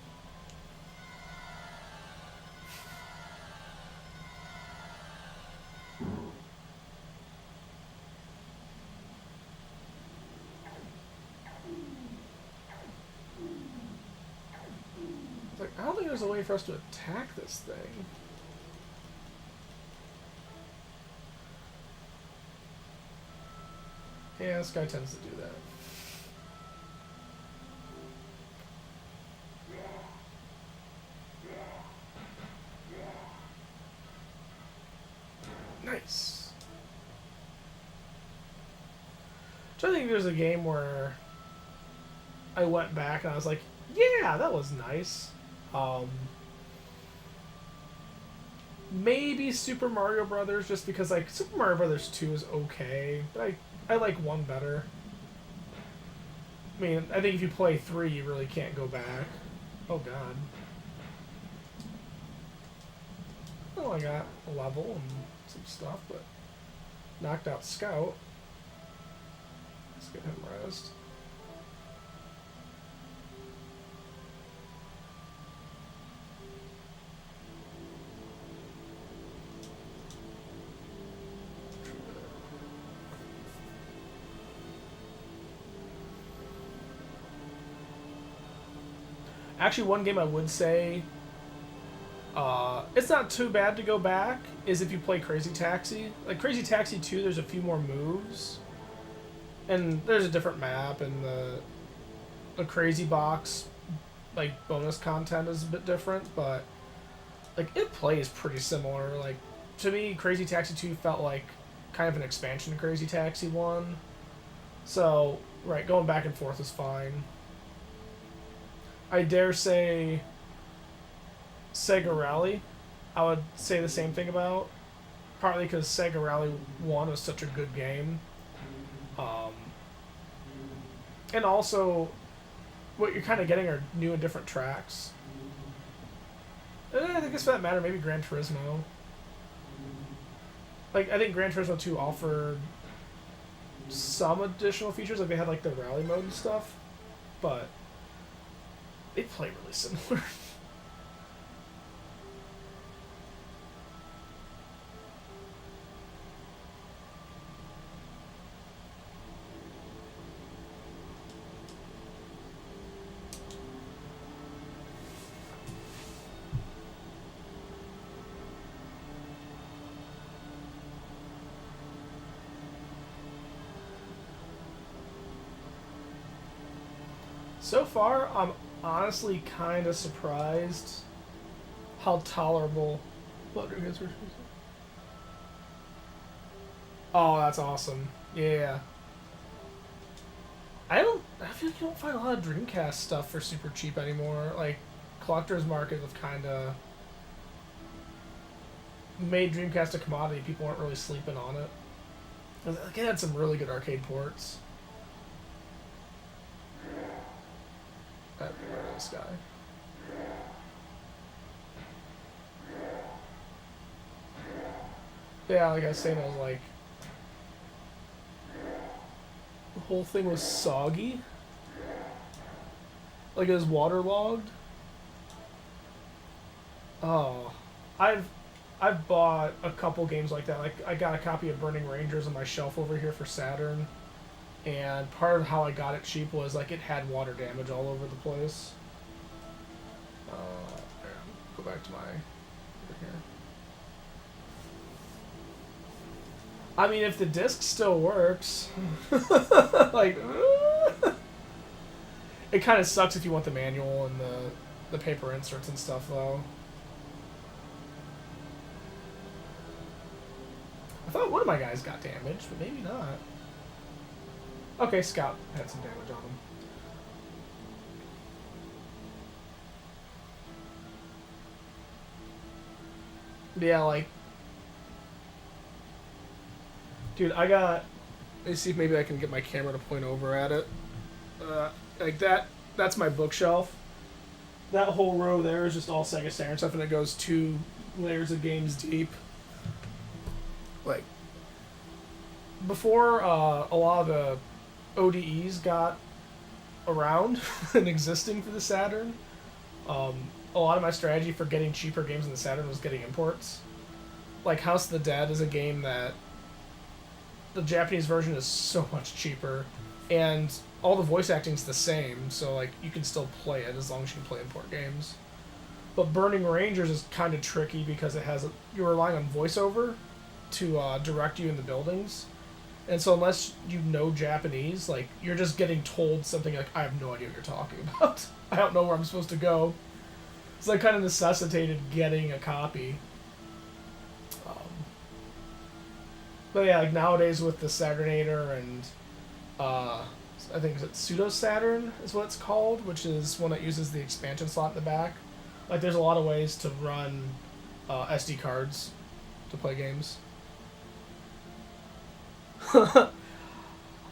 I don't think there's a way for us to attack this thing. Yeah, this guy tends to do that. Nice. So I think there's a game where I went back and I was like, yeah, that was nice. Maybe Super Mario Brothers, just because, like, Super Mario Brothers 2 is okay, but I like 1 better. I mean, I think if you play 3, you really can't go back. Oh god. Well, I got a level and some stuff, but knocked out Scout. Let's get him rezzed. Actually, one game I would say it's not too bad to go back is if you play Crazy Taxi. Like Crazy Taxi 2, there's a few more moves, and there's a different map, and the Crazy Box like bonus content is a bit different, but like it plays pretty similar. Like to me, Crazy Taxi 2 felt like kind of an expansion to Crazy Taxi 1. So, right, going back and forth is fine. I dare say Sega Rally, I would say the same thing about. Partly because Sega Rally 1 was such a good game. And also, what you're kind of getting are new and different tracks. I guess for that matter, maybe Gran Turismo. Like, I think Gran Turismo 2 offered some additional features, like they had like the rally mode and stuff, but they play really similar. So far, I'm honestly kind of surprised how tolerable. What are you guys? Oh, that's awesome! Yeah, I feel like you don't find a lot of Dreamcast stuff for super cheap anymore. Like, collector's market have kind of made Dreamcast a commodity. People aren't really sleeping on it. Like, it had some really good arcade ports. Rid of this guy. Yeah, like I was saying, I was like, the whole thing was soggy. Like it was waterlogged. Oh, I've bought a couple games like that. Like I got a copy of Burning Rangers on my shelf over here for Saturn. And part of how I got it cheap was like it had water damage all over the place. Go back to my over here. I mean, if the disc still works, like it kind of sucks if you want the manual and the paper inserts and stuff, though. I thought one of my guys got damaged, but maybe not. Okay, Scout had some damage on him. Yeah, like... Dude, I got... Let's see if maybe I can get my camera to point over at it. Like that's my bookshelf. That whole row there is just all Sega Saturn stuff, and it goes 2 layers of games deep. Like, before a lot of the ODEs got around and existing for the Saturn, a lot of my strategy for getting cheaper games in the Saturn was getting imports. Like House of the Dead is a game that the Japanese version is so much cheaper, and all the voice acting's the same, so like you can still play it as long as you can play import games. But Burning Rangers is kind of tricky because you're relying on voiceover to direct you in the buildings. And so unless you know Japanese, like, you're just getting told something like, I have no idea what you're talking about. I don't know where I'm supposed to go. So that kind of necessitated getting a copy. But yeah, like nowadays with the Saturnator and I think it's Pseudo Saturn is what it's called, which is one that uses the expansion slot in the back. Like there's a lot of ways to run SD cards to play games.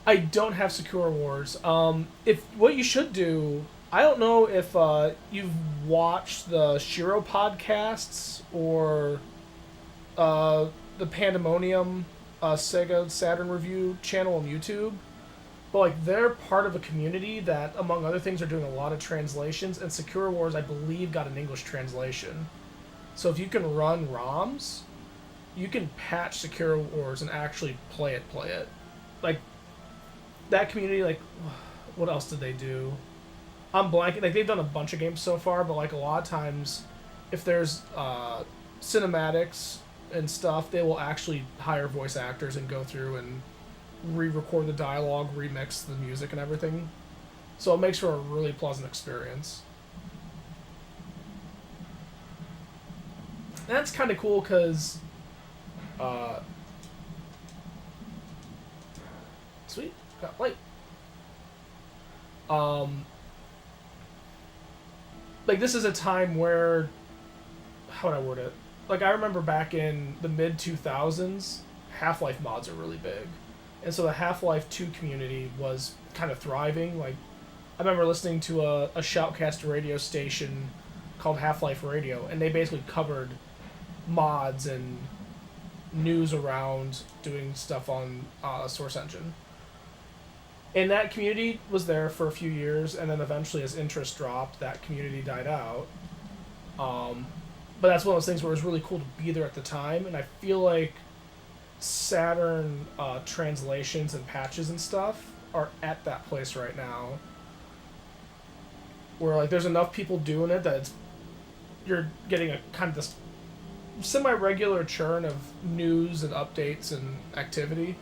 I don't have Secure Wars. If what you should do, I don't know if you've watched the Shiro podcasts or the Pandemonium Sega Saturn review channel on YouTube. But like they're part of a community that, among other things, are doing a lot of translations, and Secure Wars, I believe, got an English translation. So if you can run ROMs, you can patch Secure Wars and actually play it. Like, that community, like, what else did they do? I'm blanking. Like, they've done a bunch of games so far, but, like, a lot of times, if there's cinematics and stuff, they will actually hire voice actors and go through and re-record the dialogue, remix the music and everything. So it makes for a really pleasant experience. That's kind of cool because, sweet, got light. Like, this is a time where, how would I word it? Like, I remember back in the mid-2000s, Half-Life mods are really big. And so the Half-Life 2 community was kind of thriving. Like, I remember listening to a Shoutcast radio station called Half-Life Radio, and they basically covered mods and news around doing stuff on Source Engine. And that community was there for a few years, and then eventually, as interest dropped, that community died out. But that's one of those things where it was really cool to be there at the time, and I feel like Saturn translations and patches and stuff are at that place right now, where like there's enough people doing it that you're getting a kind of this semi-regular churn of news and updates and activity.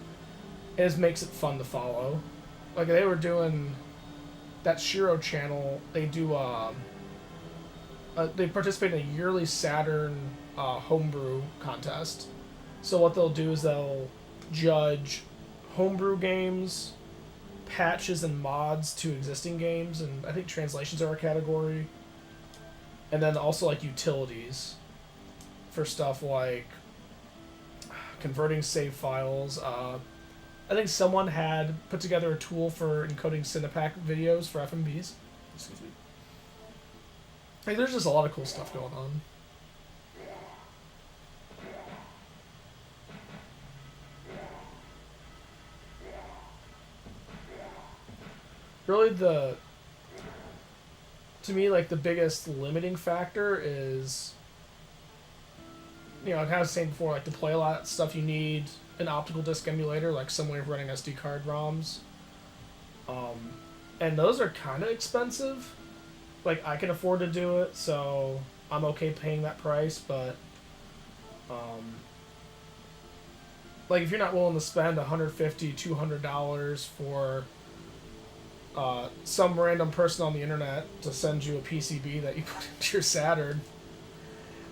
It just makes it fun to follow. Like, they were doing that Shiro channel. They do they participate in a yearly Saturn homebrew contest. So what they'll do is they'll judge homebrew games, patches and mods to existing games, and I think translations are a category. And then also like utilities for stuff like converting save files. I think someone had put together a tool for encoding Cinepack videos for FMVs. Excuse me. Like, there's just a lot of cool stuff going on. Really, to me, like, the biggest limiting factor is, you know, I kind of was saying before, like, to play a lot of stuff you need an optical disc emulator, like some way of running SD card ROMs. And those are kind of expensive. Like, I can afford to do it, so I'm okay paying that price, but like, if you're not willing to spend $150, $200 for some random person on the internet to send you a PCB that you put into your Saturn,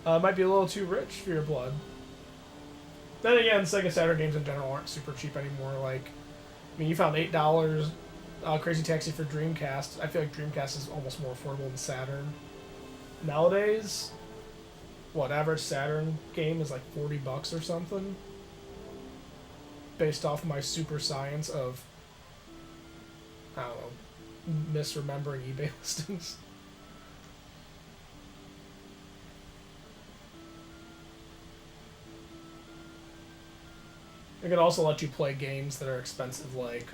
it might be a little too rich for your blood. Then again, Sega Saturn games in general aren't super cheap anymore. Like, I mean, you found $8 Crazy Taxi for Dreamcast. I feel like Dreamcast is almost more affordable than Saturn. Nowadays, what, average Saturn game is like $40 or something? Based off my super science of, I don't know, misremembering eBay listings. It can also let you play games that are expensive, like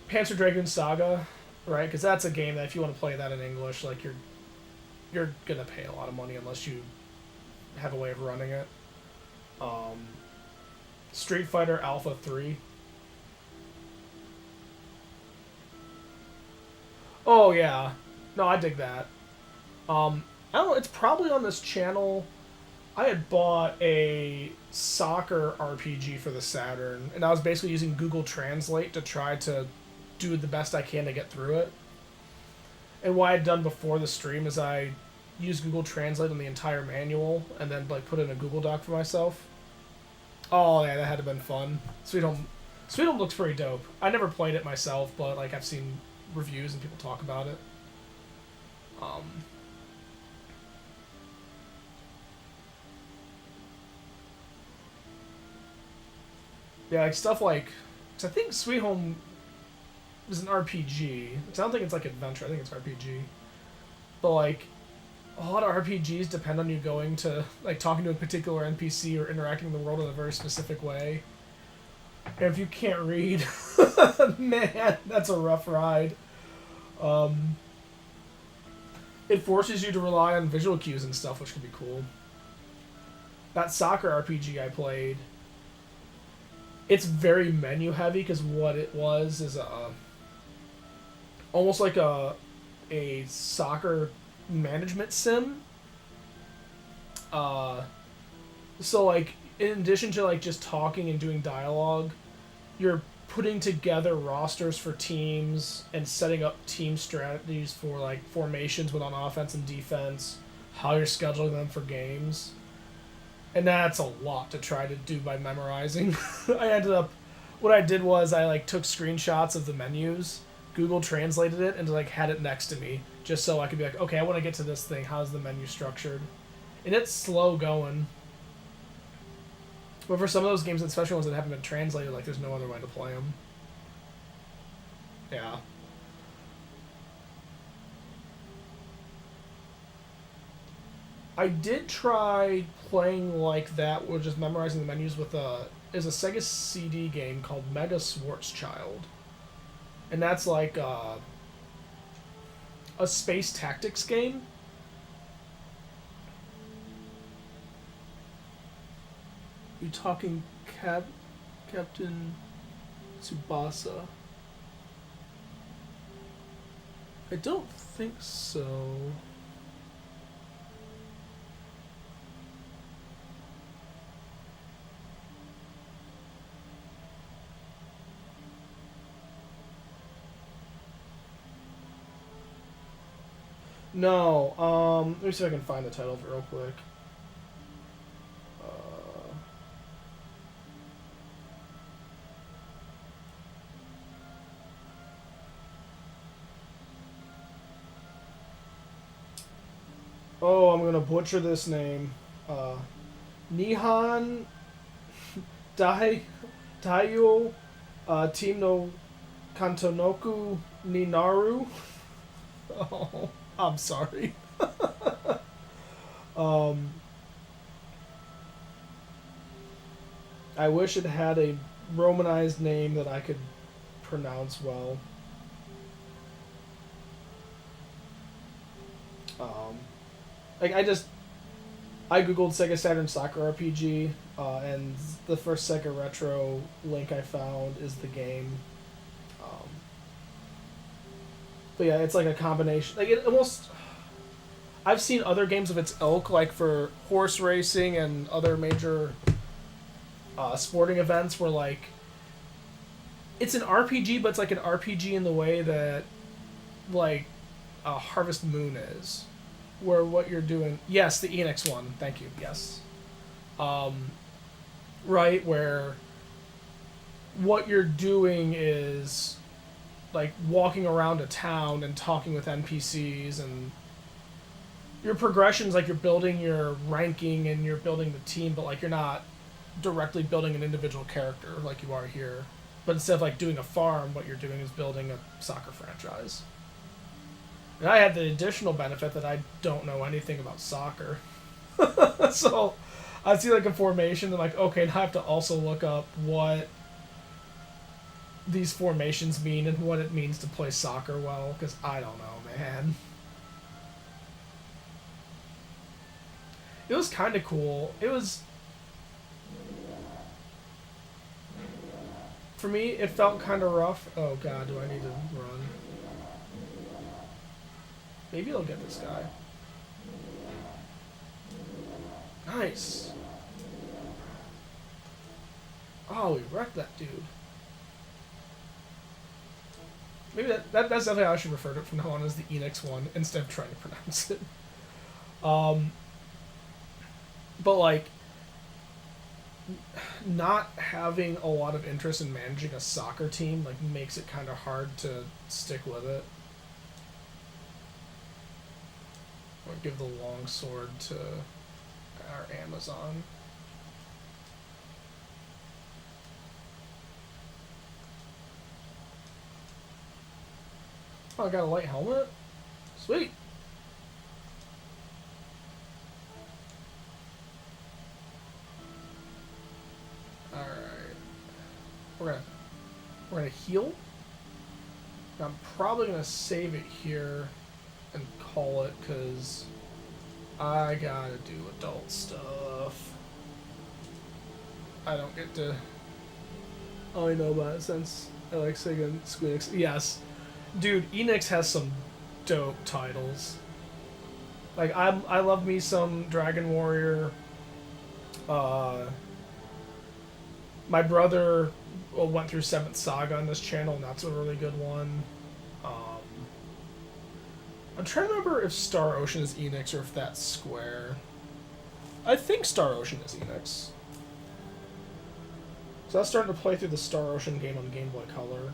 Panzer Dragoon Saga, right? Because that's a game that if you want to play that in English, like, you're gonna pay a lot of money unless you have a way of running it. Street Fighter Alpha 3. Oh yeah, no, I dig that. I don't know. It's probably on this channel. I had bought a soccer RPG for the Saturn, and I was basically using Google Translate to try to do the best I can to get through it. And what I had done before the stream is I used Google Translate on the entire manual, and then like put in a Google Doc for myself. Oh yeah, that had to have been fun. Sweet Home looks pretty dope. I never played it myself, but like I've seen reviews and people talk about it. Yeah, like stuff like, cause I think Sweet Home is an RPG. I don't think it's like adventure. I think it's RPG. But like, a lot of RPGs depend on you going to, like, talking to a particular NPC or interacting with the world in a very specific way. And if you can't read, man, that's a rough ride. It forces you to rely on visual cues and stuff, which can be cool. That soccer RPG I played, it's very menu heavy because what it was is almost like a soccer management sim. So like, in addition to like just talking and doing dialogue, you're putting together rosters for teams and setting up team strategies for like formations with on offense and defense, how you're scheduling them for games. And that's a lot to try to do by memorizing. I ended up, what I did was I like took screenshots of the menus, Google translated it, and like had it next to me, just so I could be like, okay, I want to get to this thing. How's the menu structured? And it's slow going. But for some of those games, especially ones that haven't been translated, like there's no other way to play them. Yeah. I did try playing like that, or just memorizing the menus with is a Sega CD game called Mega Schwarzschild. And that's like a space tactics game. You talking Captain Tsubasa? I don't think so. No, let me see if I can find the title of it real quick. Oh, I'm gonna butcher this name. Nihon Taiyo Team no Kantonoku Ninaru. Oh, I'm sorry. I wish it had a Romanized name that I could pronounce well. Like I googled Sega Saturn Soccer RPG, and the first Sega Retro link I found is the game. But yeah, it's like a combination. Like it almost. I've seen other games of its ilk, like for horse racing and other major sporting events, where like it's an RPG, but it's like an RPG in the way that like Harvest Moon is, where what you're doing. Yes, the Enix one. Thank you. Yes. Right, where what you're doing is like walking around a town and talking with NPCs, and your progression's like you're building your ranking and you're building the team, but like you're not directly building an individual character like you are here. But instead of like doing a farm, what you're doing is building a soccer franchise. And I had the additional benefit that I don't know anything about soccer. So I see like a formation and like, okay, now I have to also look up what these formations mean and what it means to play soccer well, because I don't know, man. It was kind of cool. It was... For me, it felt kind of rough. Oh god, do I need to run? Maybe I'll get this guy. Nice. Oh, we wrecked that dude. Maybe that's definitely how I should refer to it from now on, as the Enix one, instead of trying to pronounce it. But like, not having a lot of interest in managing a soccer team like makes it kind of hard to stick with it. Or give the long sword to our Amazon. Oh, I got a light helmet? Sweet! Alright. We're gonna heal. I'm probably gonna save it here and call it, because I gotta do adult stuff. I don't get to... I know about it since I like Sega and Squeenix. Yes. Dude, Enix has some dope titles. Like, I love me some Dragon Warrior. My brother went through 7th Saga on this channel, and that's a really good one. I'm trying to remember if Star Ocean is Enix or if that's Square. I think Star Ocean is Enix. So I was starting to play through the Star Ocean game on Game Boy Color.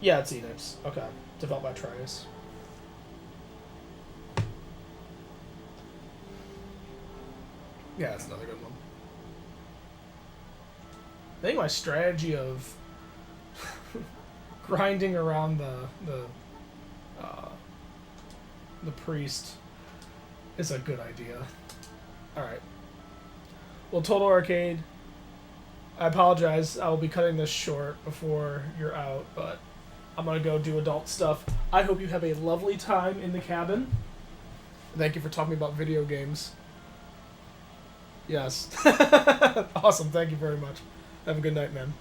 Yeah, it's Enix. Okay. Developed by Trice. Yeah, that's another good one. I think my strategy of grinding around the priest is a good idea. Alright. Well, Total Arcade, I apologize. I will be cutting this short before you're out, but I'm going to go do adult stuff. I hope you have a lovely time in the cabin. Thank you for talking about video games. Yes. Awesome. Thank you very much. Have a good night, man.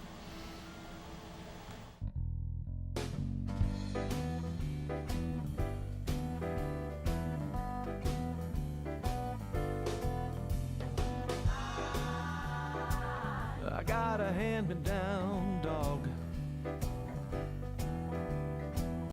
I got a hand-me-down